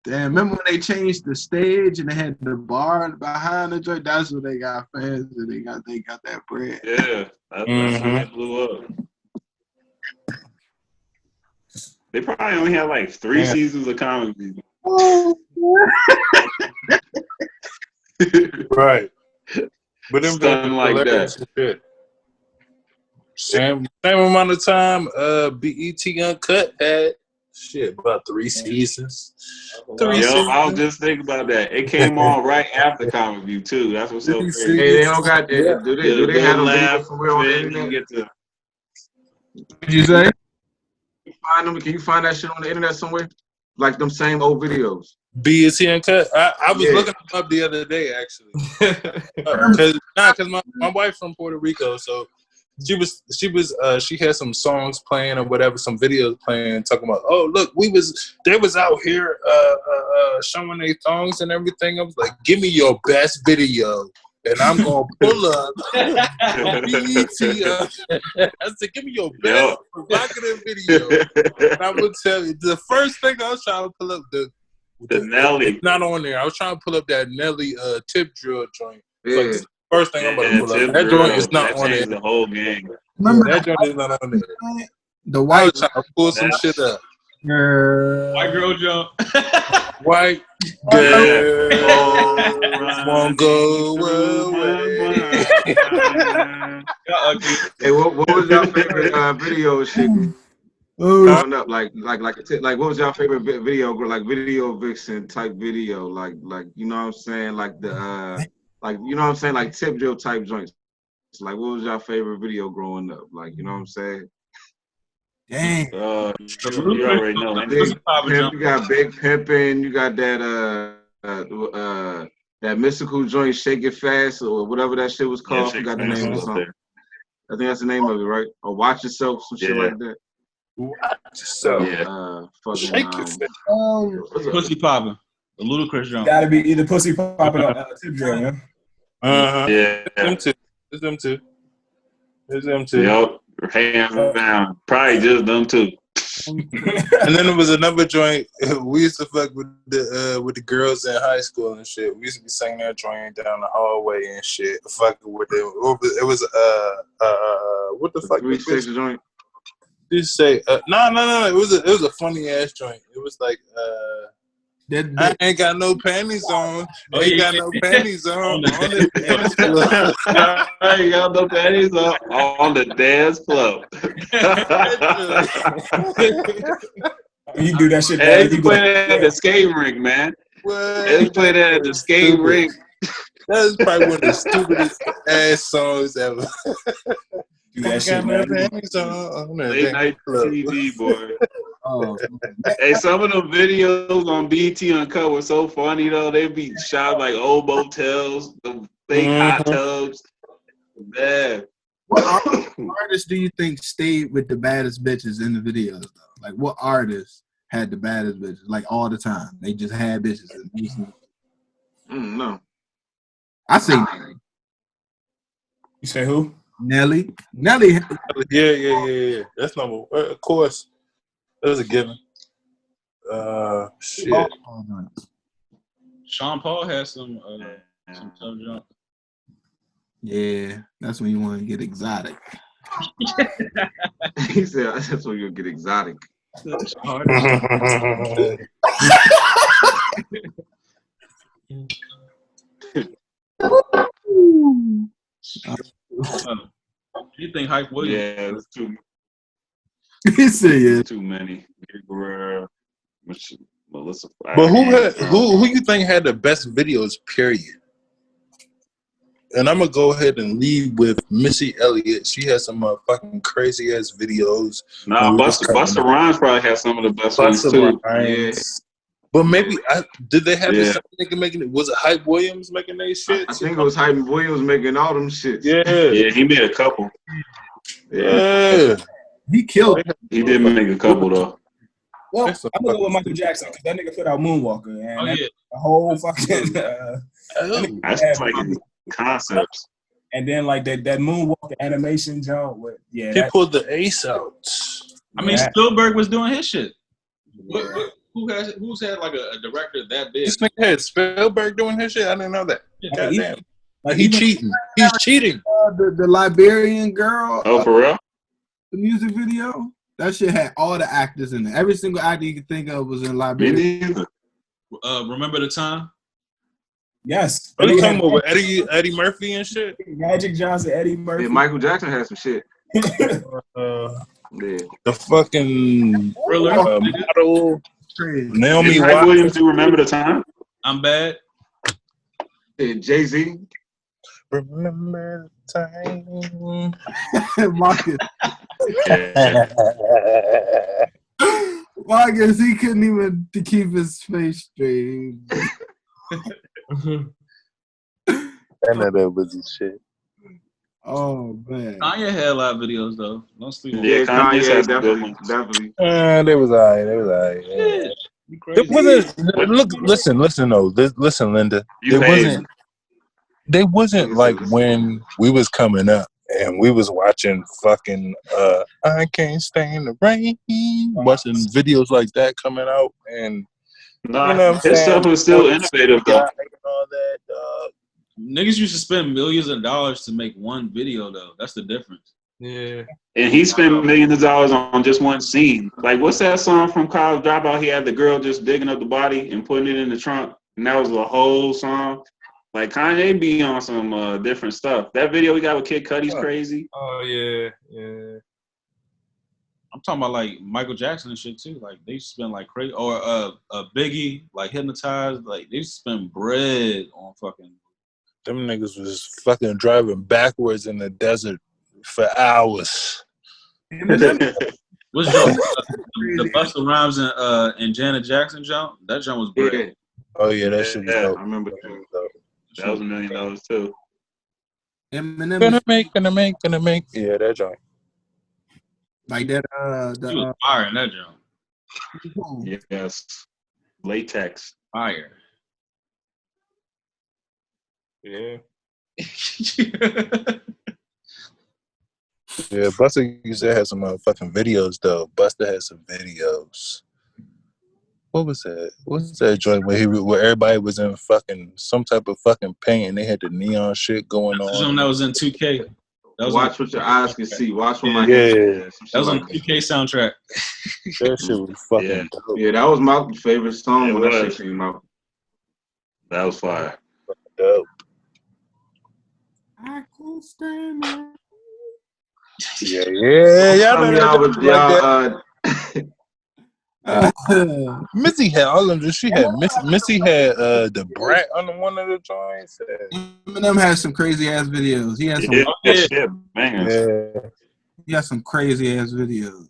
Damn, remember when they changed the stage and they had the bar behind the joint? That's when they got fans and they got that bread. Yeah, that's when they blew up. They probably only had like 3 seasons of Comic View. Right. But them Something like hilarious as shit. Same amount of time BET Uncut had shit about 3 seasons. Yo, I was just thinking about that. It came on right after Comic View too. That's what's so crazy. Hey, they don't got that. Do they have a video somewhere on the Then you internet? get to What you say? Can you find that shit on the internet somewhere? Like them same old videos. BET Uncut. I was Yeah. looking them up the other day actually. Because my wife's from Puerto Rico, so she had some songs playing or whatever, some videos playing, talking about, oh look, they was out here showing their thongs and everything. I was like, give me your best video, and I'm gonna pull up BET. I said, give me your best provocative video, and I would tell you the first thing I was trying to pull up the Nelly. it's not on there. I was trying to pull up that Nelly tip drill joint. Yeah. Like, first thing I'm about to pull up. Tip That Drill, joint is not that on changed there. the whole game. Remember That joint is not on there. the I white was trying to pull some shit up. White girl jump. White girl won't go away. Hey, what was your favorite video shit growing up? Like what was your favorite video? Like video vixen type video, like you know what I'm saying? Like the like you know what I'm saying? Like tip drill type joints. Like what was your favorite video growing up? Like you know what I'm saying? Dang. You already know. Big Pimp, you got Big Pimpin', you got that mystical joint, Shake It Fast, or whatever that shit was called. I forgot the name of the song. I think that's the name of it, right? Or Watch Yourself, some shit like that. Watch yourself. Fucking, Shake It Fast. Pussy popping. The Ludacris jump. Gotta be either pussy popping or tip drill, man. Yeah. It's them two. Yup. Hands down. Probably just them two. And then there was another joint. We used to fuck with the girls in high school and shit. We used to be singing that joint down the hallway and shit. Fucking with them. It was what the fuck? 3-6 joint. You say no. It was a funny ass joint. It was like I ain't got no panties on. Ain't got no panties on the dance floor. I ain't got no panties on the dance floor. You do that shit. Hey, you play that at the skate rink, man. They play that at the skate rink. That is probably one of the stupidest ass songs ever. Do that shit, man. Late night TV, boy. Hey, some of the videos on BT Uncut were so funny though. They be shot like old motels, the fake hot tubs. Man. What artists do you think stayed with the baddest bitches in the videos though? Like what artists had the baddest bitches like all the time? They just had bitches. No. I say You say who? Nelly. Yeah. That's number one. Of course. That's a given. Shit. Sean Paul has some tough jump. Yeah, that's when you want to get exotic. He said that's when you'll get exotic. You think Hype Williams? Yeah, it's too. He said yeah. Too many. Melissa. But who you think had the best videos? Period. And I'm gonna go ahead and lead with Missy Elliott. She has some fucking crazy ass videos. Nah, Busta Rhymes probably has some of the best ones too. Yeah. But maybe did they have this nigga making it? Was it Hype Williams making that shit? I think it was Hype Williams making all them shits. Yeah, he made a couple. Yeah, he killed it. He did make a couple though. Well, I'm gonna go with Michael Jackson because that nigga put out Moonwalker and the whole fucking. That's like concepts. And then like that Moonwalker animation joint with he pulled the ace out. I mean, Spielberg was doing his shit. Who's had like a director that big? This nigga had Spielberg doing his shit. I didn't know that. Goddamn. Like He's cheating. He's cheating. The Liberian girl. Oh, for real? The music video. That shit had all the actors in it. Every single actor you could think of was in Liberia. Remember the Time? Yes. Are you talking about with Eddie Murphy and shit? Magic Johnson, Eddie Murphy. Yeah, Michael Jackson had some shit. Yeah. The fucking model. Naomi Hype Williams, do you remember the Time? I'm Bad. Yeah, Jay-Z. Remember the time. Marcus. Marcus, he couldn't even to keep his face straight. I know that was his shit. Oh man. Kanye had a lot of videos though. Don't sleep on Yeah, Kanye has definitely. They was alright. Yeah. It wasn't. Listen. No, listen, Linda. They wasn't like when we was coming up and we was watching fucking I Can't Stand the Rain, watching videos like that coming out, and nah, you know what I'm his saying? stuff was still innovative though. All that, Niggas used to spend millions of dollars to make one video though. That's the difference. Yeah. And he spent millions of dollars on just one scene. Like, what's that song from College Dropout? He had the girl just digging up the body and putting it in the trunk, and that was the whole song. Like, Kanye be on some different stuff. That video we got with Kid Cudi's crazy. Oh yeah, yeah. I'm talking about like Michael Jackson and shit too. Like they spend like crazy, or Biggie, like Hypnotized. Like they spend bread on fucking. Them niggas was fucking driving backwards in the desert for hours. What's your the Busta Rhymes and Janet Jackson jump? That jump was bread. Yeah, Oh yeah, that shit was dope. I remember that. That was $1 million too. Eminem, Gonna make. Yeah, that joint. like that. He was fire in that jump. Yes. Latex. Fire. Yeah. Yeah, Busta used to have some motherfucking videos though. Busta had some videos. What was that? What's that joint where everybody was in fucking some type of fucking paint and they had the neon shit going That's the on? jump that was in 2K. That was Watch what your eyes can see. Watch what my Yeah. hands can see. That was on Like the 2K soundtrack. That shit was fucking Yeah. dope. yeah, that was my favorite song It when that was. shit came out. That was fire. Dope. I can't stand it. Yeah. Y'all know Y'all was that. y'all Missy had all of them. She had Missy had the Brat on one of the joints. Eminem has some crazy ass videos. He has some. Yeah, shit, bangers. Yeah. He has some crazy ass videos.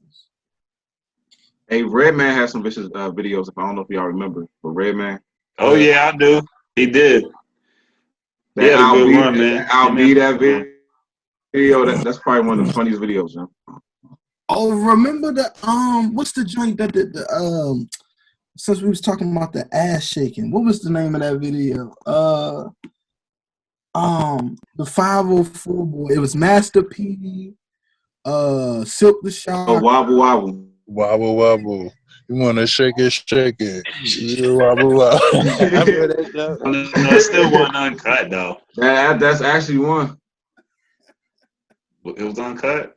Hey, Redman has some vicious videos. If I don't know if y'all remember, but Redman. Oh yeah, I do. He did. He had a I'll good be, run, man. I'll be that video. That's probably one of the funniest videos, man. Oh, remember the what's the joint that the since we was talking about the ass shaking, what was the name of that video? The 504 boy. It was Master P, Silk the Shock. Oh, wobble wobble. Wobble wobble. You wanna shake it. Yeah, wobble wobble. I remember that joke. No, it still wasn't uncut though. That's actually one. It was uncut.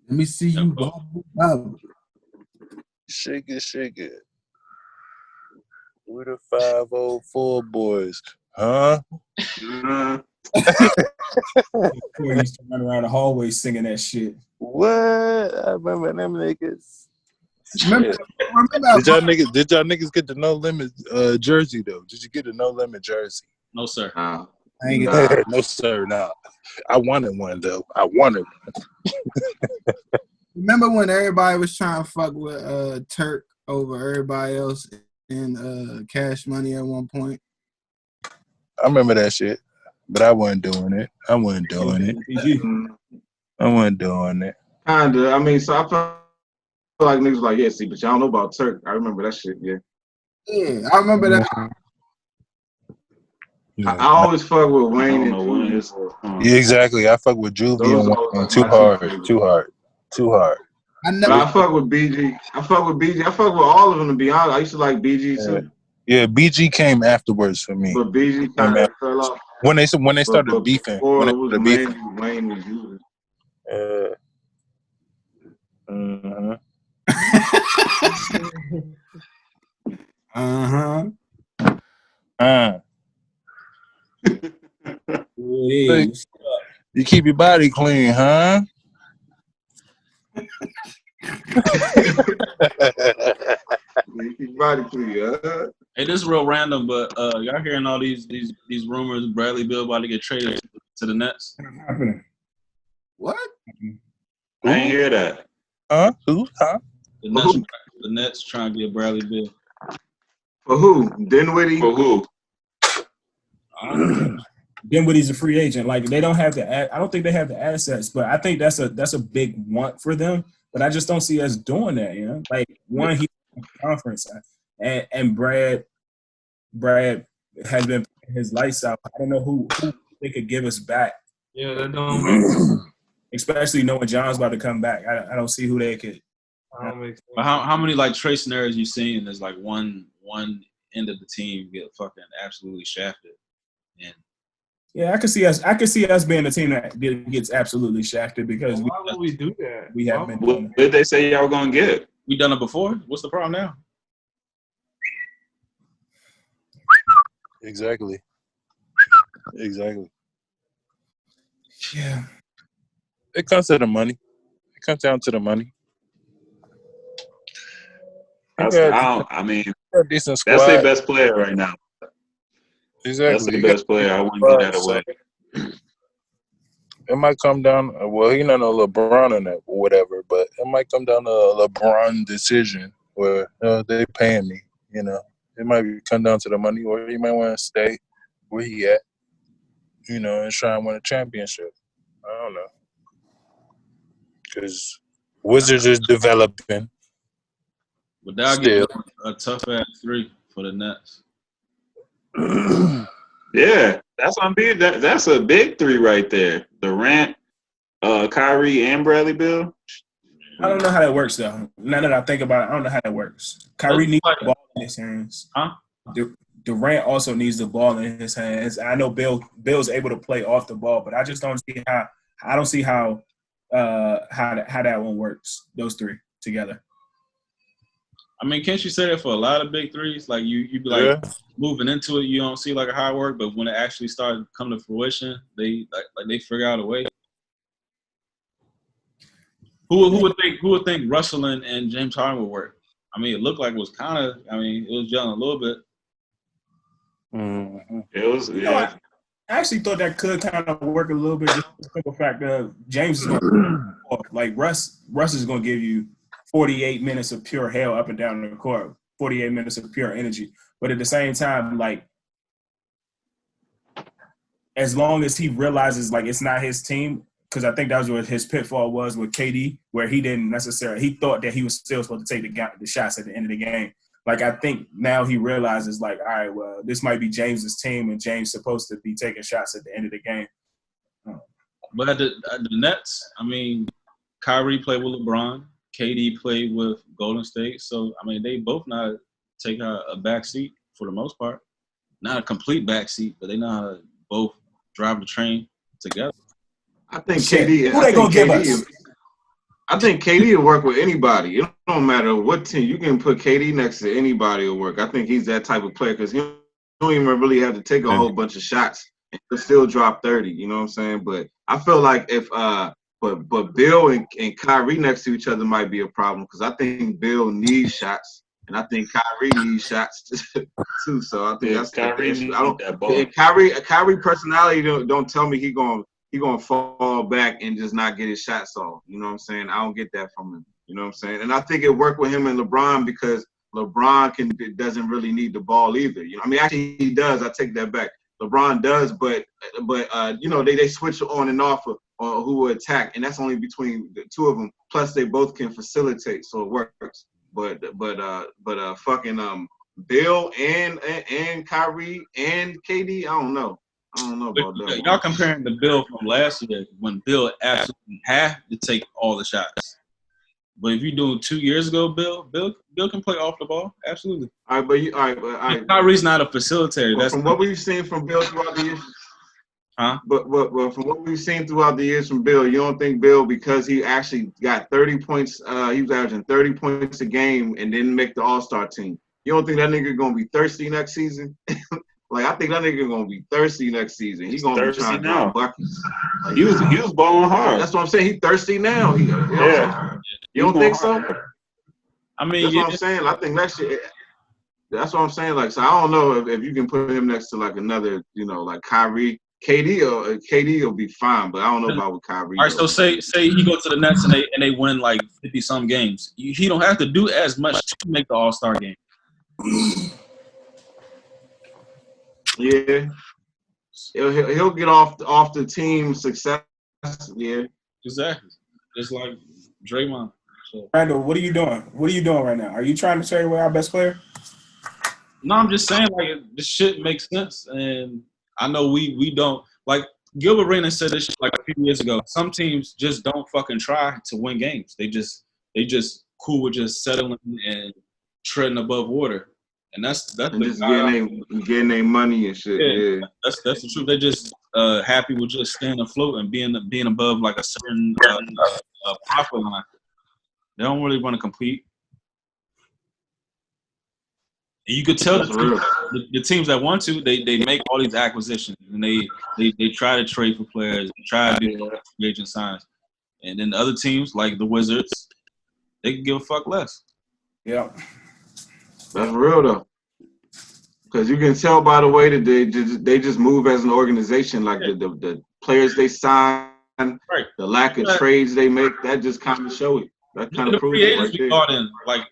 Let me see you wobble wobble. Shake it. We the 504 boys. Huh? We used to run around the hallway singing that shit. What? I remember them niggas. Remember Did y'all niggas get the No Limit jersey though? Did you get a No Limit jersey? No, sir. I ain't get that. No sir, nah. I wanted one though. I wanted one. Remember when everybody was trying to fuck with Turk over everybody else in Cash Money at one point? I remember that shit, but I wasn't doing it. Kinda. I mean, so I felt like niggas like, yeah, see, but y'all know about Turk. I remember that shit, yeah. Yeah, I remember that. Yeah. I always fuck with Wayne and know when Juvie. it is. Yeah, exactly. I fuck with Juvie Those and are Wayne. like Too my two hard. favorites. I But never. I fuck with BG. I fuck with all of them, to be honest. I used to like BG too. Yeah, BG came afterwards for me. But BG kind of fell off. When they started beefing. Before When it they was started beefing. Wayne was Juvie. You keep your body clean, huh? Body clean, huh? Hey, this is real random, but y'all hearing all these rumors? Bradley Beal about to get traded to the Nets. Happening. What? I ain't hear that. Huh? Who? Huh? The Nets trying to get Bradley Beal. For who? Dinwiddie? For who? Dinwiddie's a free agent. Like they don't have the. I don't think they have the assets, but I think that's a big want for them. But I just don't see us doing that. You know, like one he conference, and Brad has been putting his lights out. I don't know who they could give us back. Yeah, that don't make sense. Especially knowing John's about to come back. I don't see who they could. That don't make sense. But how many like trade scenarios you seen? There's like one end of the team get fucking absolutely shafted, and Yeah, I could see us being a team that gets absolutely shafted because Why would we do that? we have been What doing it. did they say y'all gonna get? We done it before. What's the problem now? Exactly. Yeah. It comes to the money. It comes down to the money. I mean, A decent squad. that's their best player right now. Exactly. That's their You got best player. I wouldn't give that so away. it might come down. Well, he's not a LeBron in that or whatever, but it might come down to a LeBron decision where they paying me. You know, it might come down to the money, or he might want to stay where he at. You know, and try and win a championship. I don't know, because Wizards is developing. But that'll Still. give a tough ass 3 for the Nets. Yeah, that's on B. That's a big 3 right there. Durant, Kyrie, and Bradley Beal. I don't know how that works though. Now that I think about it, I don't know how that works. Kyrie needs the ball in his hands. Huh? Durant also needs the ball in his hands. I know Bill's able to play off the ball, but I just don't see how. I don't see how that one works. Those 3 together. I mean, can't you say that for a lot of big threes? Like you be like moving into it, you don't see like how it work, but when it actually started coming to fruition, they like they figure out a way. Who would think Russell and James Harden would work? I mean, it looked like it was kind of. I mean, it was gelling a little bit. Mm-hmm. It was, yeah. I actually thought that could kind of work a little bit. Just the simple fact that James is going to like Russ is going to give you 48 minutes of pure hell up and down the court, 48 minutes of pure energy. But at the same time, like, as long as he realizes, like, it's not his team, because I think that was what his pitfall was with KD, where he didn't necessarily – he thought that he was still supposed to take the shots at the end of the game. Like, I think now he realizes, like, all right, well, this might be James's team, and James supposed to be taking shots at the end of the game. But at the Nets, I mean, Kyrie played with LeBron. KD played with Golden State. So, I mean, they both know how to take a back seat for the most part. Not a complete back seat, but they know how to both drive the train together. I think KD. Who they gonna give us? I think KD will work with anybody. It don't matter what team. You can put KD next to anybody will work. I think he's that type of player because he don't even really have to take a whole bunch of shots and he'll still drop 30. You know what I'm saying? But I feel like if but Bill and Kyrie next to each other might be a problem because I think Bill needs shots and I think Kyrie needs shots too. So I think that's Kyrie the issue. needs I don't. that ball. And Kyrie personality don't tell me he gonna fall back and just not get his shots off. You know what I'm saying? I don't get that from him. You know what I'm saying? And I think it worked with him and LeBron because LeBron doesn't really need the ball either. You know, I mean, actually he does. I take that back. LeBron does, but you know they switch on and off of who will attack, and that's only between the two of them. Plus, they both can facilitate, so it works. But fucking Bill and Kyrie and KD, I don't know about that. Y'all comparing the Bill from last year when Bill absolutely had to take all the shots. But if you're doing 2 years ago, Bill can play off the ball. Absolutely. All right. Kyrie's not a facilitator. That's from what we've seen from Bill throughout the years. Huh? But from what we've seen throughout the years from Bill, you don't think Bill, because he actually got 30 points, he was averaging 30 points a game and didn't make the All-Star team. You don't think that nigga gonna be thirsty next season? Like, I think that nigga gonna be thirsty next season. He's gonna be trying to drop buckets. Like, He was balling hard. That's what I'm saying. He thirsty now. Yeah. You don't think so? I mean, That's what I'm saying. I think that shit. That's what I'm saying. Like, so I don't know if you can put him next to like another, you know, like Kyrie. KD will be fine, but I don't know about with Kyrie. All right, so say he go to the Nets and they win like 50-some games. He don't have to do as much to make the All-Star game. Yeah, he'll get off the team success. Yeah, Exactly. Just like Draymond. So. Randall, what are you doing? What are you doing right now? Are you trying to trade away our best player? No, I'm just saying, like, this shit makes sense. And I know we don't. Like, Gilbert Arenas said this shit like a few years ago. Some teams just don't fucking try to win games. They just cool with just settling and treading above water. And that's and just getting their money and shit. Yeah. That's the truth. They just happy with just staying afloat and being above like a certain profit line. They don't really want to compete. And you could tell the teams that want to, they make all these acquisitions and they try to trade for players, they try to do free agent signs. And then the other teams like the Wizards, they can give a fuck less. Yeah. That's real though. Because you can tell by the way that they just move as an organization, like the players they sign, Right. the lack of trades they make, that just kind of show it. That kind of proves it right there. Brought in, like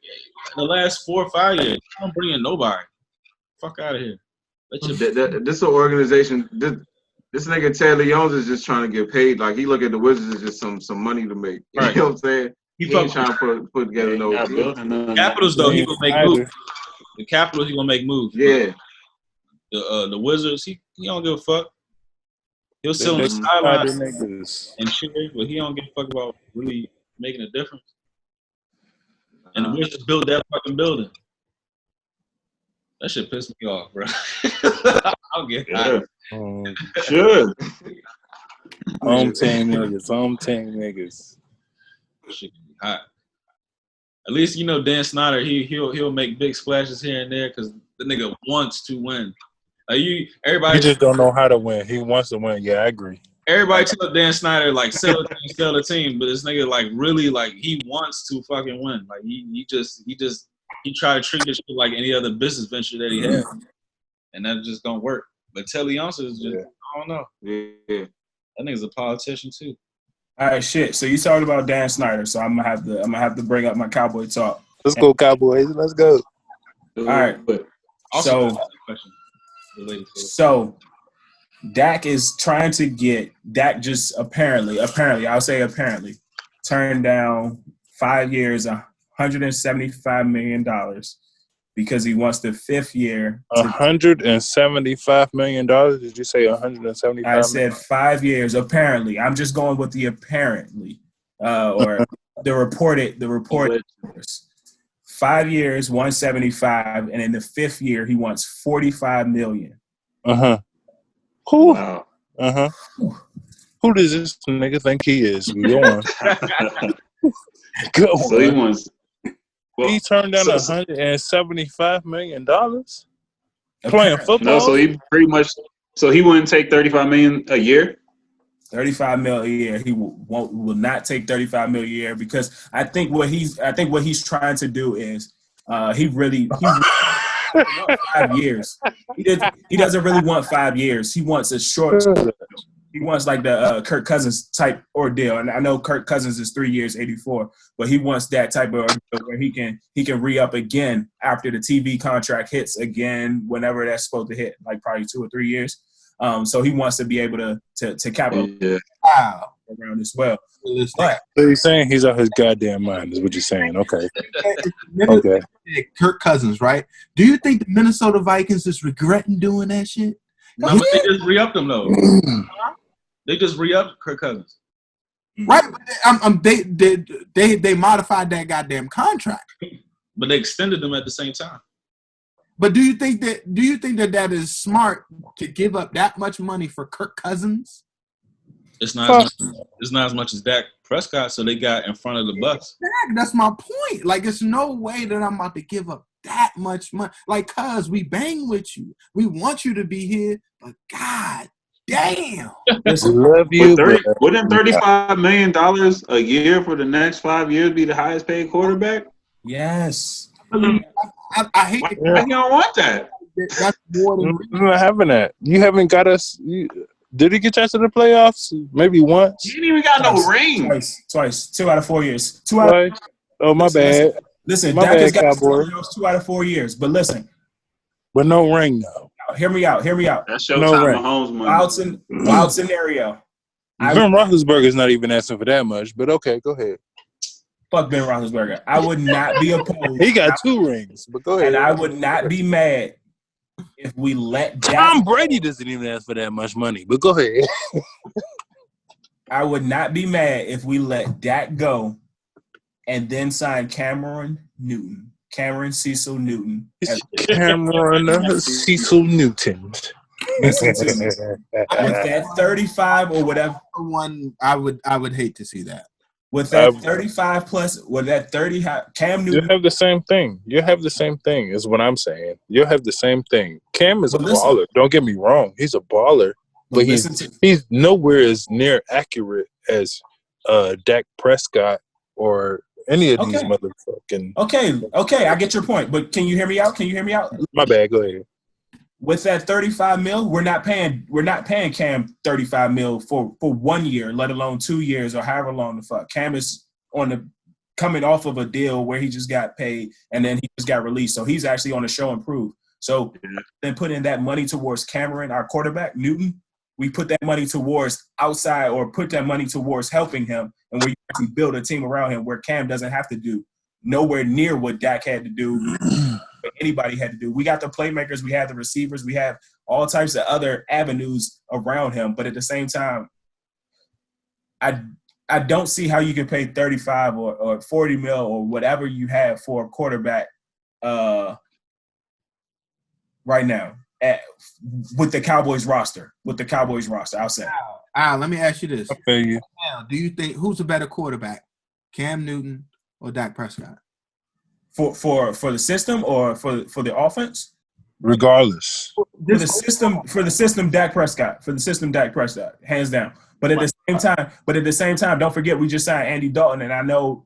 the last 4 or 5 years, I don't bring in nobody. Fuck out of here. This is an organization. This nigga Taylor Jones is just trying to get paid. Like he look at the Wizards as just some money to make. Right. You know what I'm saying? He ain't trying to put together no Capitals though. He gonna make moves. The Capitals he gonna make moves. Yeah. The Wizards he don't give a fuck. He'll sit on the sideline and cheer, but he don't give a fuck about really making a difference. And the Wizards built that fucking building. That shit pissed me off, bro. I'll get hot. Sure. Home team niggas. Shit can be hot. At least you know Dan Snyder. He'll make big splashes here and there because the nigga wants to win. Everybody. He just don't know how to win. He wants to win. Yeah, I agree. Everybody tell Dan Snyder like sell the team, but this nigga like really like he wants to fucking win. Like he try to treat this shit like any other business venture that he has, and that just don't work. But Telly Johnson is just I don't know. Yeah. That nigga's a politician too. All right, shit. So you talked about Dan Snyder, so I'm gonna have to bring up my Cowboy talk. Let's go, Cowboys. Let's go. All right. So Dak is trying to get Dak just apparently I'll say apparently turned down 5 years, $175 million because he wants the 5th year. $175 million? Did you say 175? I said 5 years. Apparently, I'm just going with the apparently or the reported. 5 years, 175, and in the 5th year, he wants $45 million. Who? Wow. Who does this nigga think he is? Go on. Go on. So he wants. Well, he turned down $175 million playing football. No, so he pretty much. So he wouldn't take $35 million a year. $35 million a year. He will not take $35 million a year because I think what he's trying to do is he really wants 5 years. He doesn't really want 5 years. He wants a short. He wants like the Kirk Cousins type ordeal, and I know Kirk Cousins is 3 years, 84, but he wants that type of ordeal where he can re-up again after the TV contract hits again, whenever that's supposed to hit, like probably 2 or 3 years. So he wants to be able to capitalize around as well. But, so you're saying he's out his goddamn mind is what you're saying. Okay. Okay. Kirk Cousins, right? Do you think the Minnesota Vikings is regretting doing that shit? No, but they just re-upped him though. They just re-upped Kirk Cousins. Right, but they modified that goddamn contract. But they extended them at the same time. But do you think that is smart to give up that much money for Kirk Cousins? It's not as much as Dak Prescott, so they got in front of the bus. That's my point. Like, it's no way that I'm about to give up that much money. Like, cuz we bang with you. We want you to be here, but god damn. Love you. Wouldn't $35 million a year for the next 5 years be the highest paid quarterback? Yes. I hate it. Why you don't want that? That's more than I'm not having that. You haven't got us. Did he get you to the playoffs? Maybe once. He didn't even got no ring. Twice. 2 out of 4 years. Oh, my bad. Listen, my Dak bad, has got Cowboy. 2 out of 4 years. But listen. But no ring, though. Hear me out. That's Showtime no ring. Mahomes money. Wild scenario. Ben Roethlisberger's not even asking for that much, but okay, go ahead. Fuck Ben Roethlisberger. I would not be opposed. He got 2 rings, but go ahead. And I would not be mad if we let Dak. Tom Brady doesn't even ask for that much money, but go ahead. I would not be mad if we let Dak go and then sign Cameron Cecil Newton. Cameron Cecil Newton. Listen to me. With that 35 or whatever, One, I would hate to see that. with that 35 plus, with that 30, Cam You Newton. have the same thing. You have the same thing, is what I'm saying. You have the same thing. Cam is a But listen. baller. Don't get me wrong. He's a baller, but he's nowhere as near accurate as Dak Prescott or any of these motherfucking. Okay, I get your point. But can you hear me out? My bad. Go ahead. With that 35 mil, we're not paying Cam 35 mil for 1 year, let alone 2 years or however long the fuck. Cam is coming off of a deal where he just got paid and then he just got released. So he's actually on a show and prove. So then putting that money towards Cameron, our quarterback, Newton, we put that money towards outside or put that money towards helping him and where you actually build a team around him where Cam doesn't have to do nowhere near what Dak had to do. Anybody had to do. We got the playmakers, we have the receivers, we have all types of other avenues around him. But at the same time, I don't see how you can pay 35 or 40 mil or whatever you have for a quarterback right now with the Cowboys roster. I'll say. Al, let me ask you this. I feel you. Al, do you think who's a better quarterback, Cam Newton or Dak Prescott? For the system or for the offense? Regardless. For the system, Dak Prescott. Hands down. But at the same time, don't forget we just signed Andy Dalton, and I know,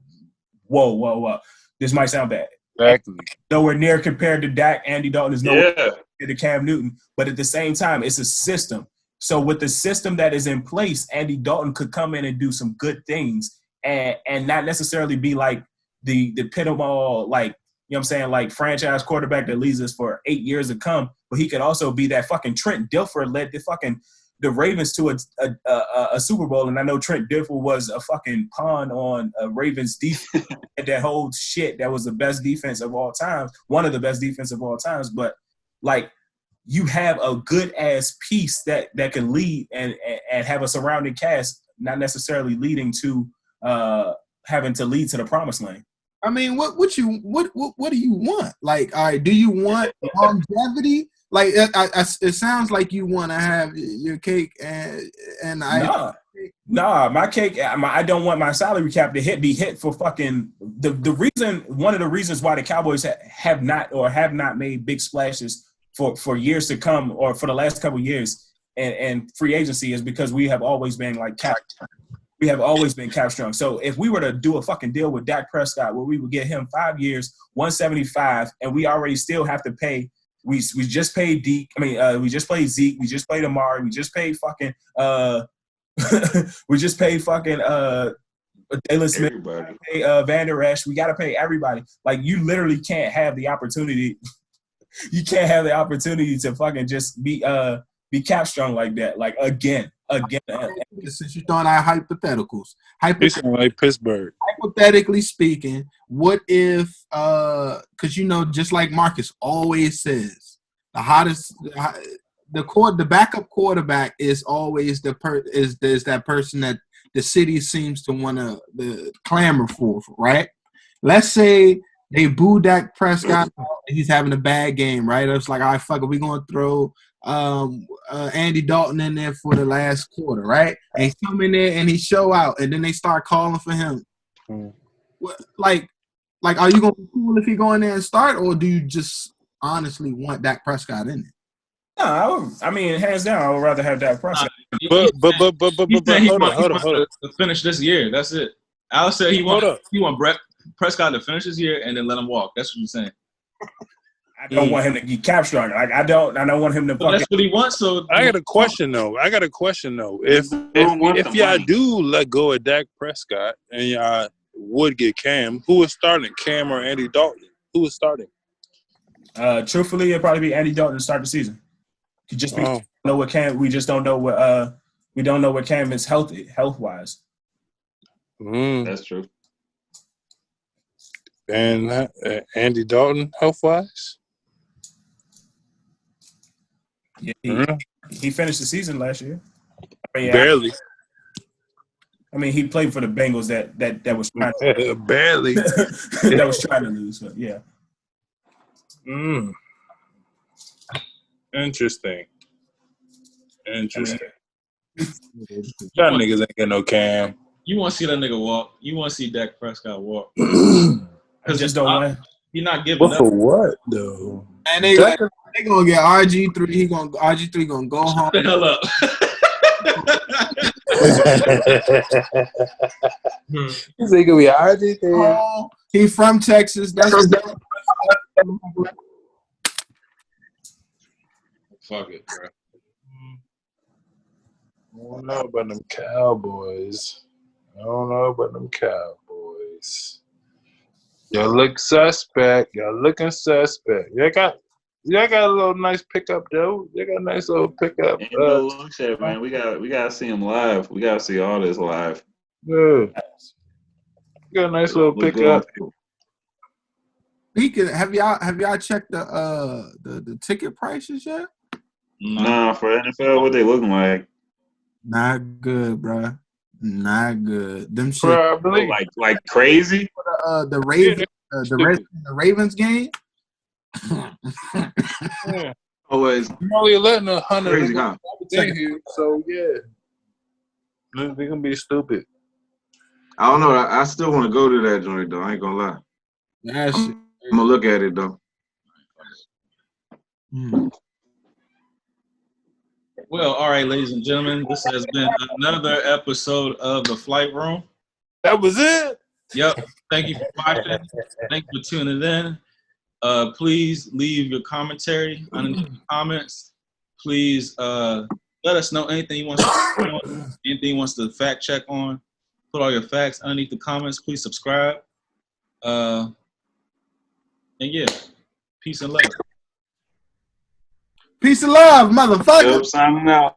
whoa. This might sound bad. Exactly. Nowhere near compared to Dak. Andy Dalton is nowhere near to Cam Newton. But at the same time, it's a system. So with the system that is in place, Andy Dalton could come in and do some good things and not necessarily be like the epitome, like, you know what I'm saying, like franchise quarterback that leads us for 8 years to come. But he could also be that fucking Trent Dilfer led the Ravens to a Super Bowl. And I know Trent Dilfer was a fucking pawn on a Ravens defense. That whole shit, that was the best defense of all times, one of the best defense of all times. But like, you have a good ass piece that can lead and have a surrounding cast, not necessarily leading to having to lead to the promised land. I mean, what do you want? Like, all right, do you want longevity? Like, it sounds like you want to have your cake and I. Nah, my cake. I don't want my salary cap to be hit for fucking the reason. One of the reasons why the Cowboys have not made big splashes for years to come or for the last couple of years and free agency is because we have always been like cap. We have always been cap strong. So if we were to do a fucking deal with Dak Prescott where we would get him 5 years, 175, and we already still have to pay. We just paid Deke. We just played Zeke. We just played Amari. We just paid fucking. We just paid fucking Jalen Smith. Pay Van Der Esch. We got to pay everybody. Like, you literally can't have the opportunity. You can't have the opportunity to fucking just be cap strong like that. Like again. Since you're throwing out hypotheticals, like Pittsburgh. Hypothetically speaking, what if? Because just like Marcus always says, the backup quarterback is always is that person that the city seems to want to clamor for, right? Let's say they boo Dak Prescott. He's having a bad game, right? It's like, all right, fuck it, we're gonna throw Andy Dalton in there for the last quarter, right? And he's coming there and he show out, and then they start calling for him. Like, are you gonna be cool if he go in there and start, or do you just honestly want Dak Prescott in there? No, hands down, I would rather have Dak Prescott. But hold on. To finish this year, that's it. I'll say he want Brett Prescott to finish this year and then let him walk. That's what you're saying. I don't want him to get cap strong. Like, I don't want him to. That's what he wants. So I got a question though. If y'all do let go of Dak Prescott and y'all would get Cam, who is starting? Cam or Andy Dalton? Who is starting? Truthfully, it'd probably be Andy Dalton to start the season. Just we don't know what Cam. We just don't know what. We don't know what Cam is health wise. That's true. And Andy Dalton health wise. Yeah, he finished the season last year. Barely. He played for the Bengals that was trying to barely that was trying to lose. So, yeah. Interesting. Interesting. Y'all niggas ain't got no cam. You want to see that nigga walk. You want to see Dak Prescott walk. I just don't want. You're not giving But up. for what though? And they gonna get RG3. RG3 gonna go home. Shut the hell up. He's gonna be RG3. He from Texas. That's Fuck it, bro. I don't know about them Cowboys. Y'all look suspect. Y'all looking suspect. Y'all got a little nice pickup though. Y'all got a nice little pickup. Ain't no look shit, man. We gotta see him live. We gotta see all this live. Yeah. Got a nice little Look pickup. good. Speaking, have y'all checked the ticket prices yet? Nah, for NFL, what they looking like? Not good, bruh. Not good. Them shit. Probably. Like crazy. The Ravens game. Yeah. Always I'm only letting 100 crazy, huh? in here, so yeah. They're gonna be stupid. I don't know. I still want to go to that joint though. I ain't gonna lie. That shit. I'm gonna look at it though. Well, all right, ladies and gentlemen, this has been another episode of The Flight Room. That was it. Yep. Thank you for watching. Thank you for tuning in. Please leave your commentary underneath the comments. Please let us know anything you want anything you want to fact check on. Put all your facts underneath the comments. Please subscribe. And yeah, peace and love. Peace and love, motherfucker. Yep, signing out.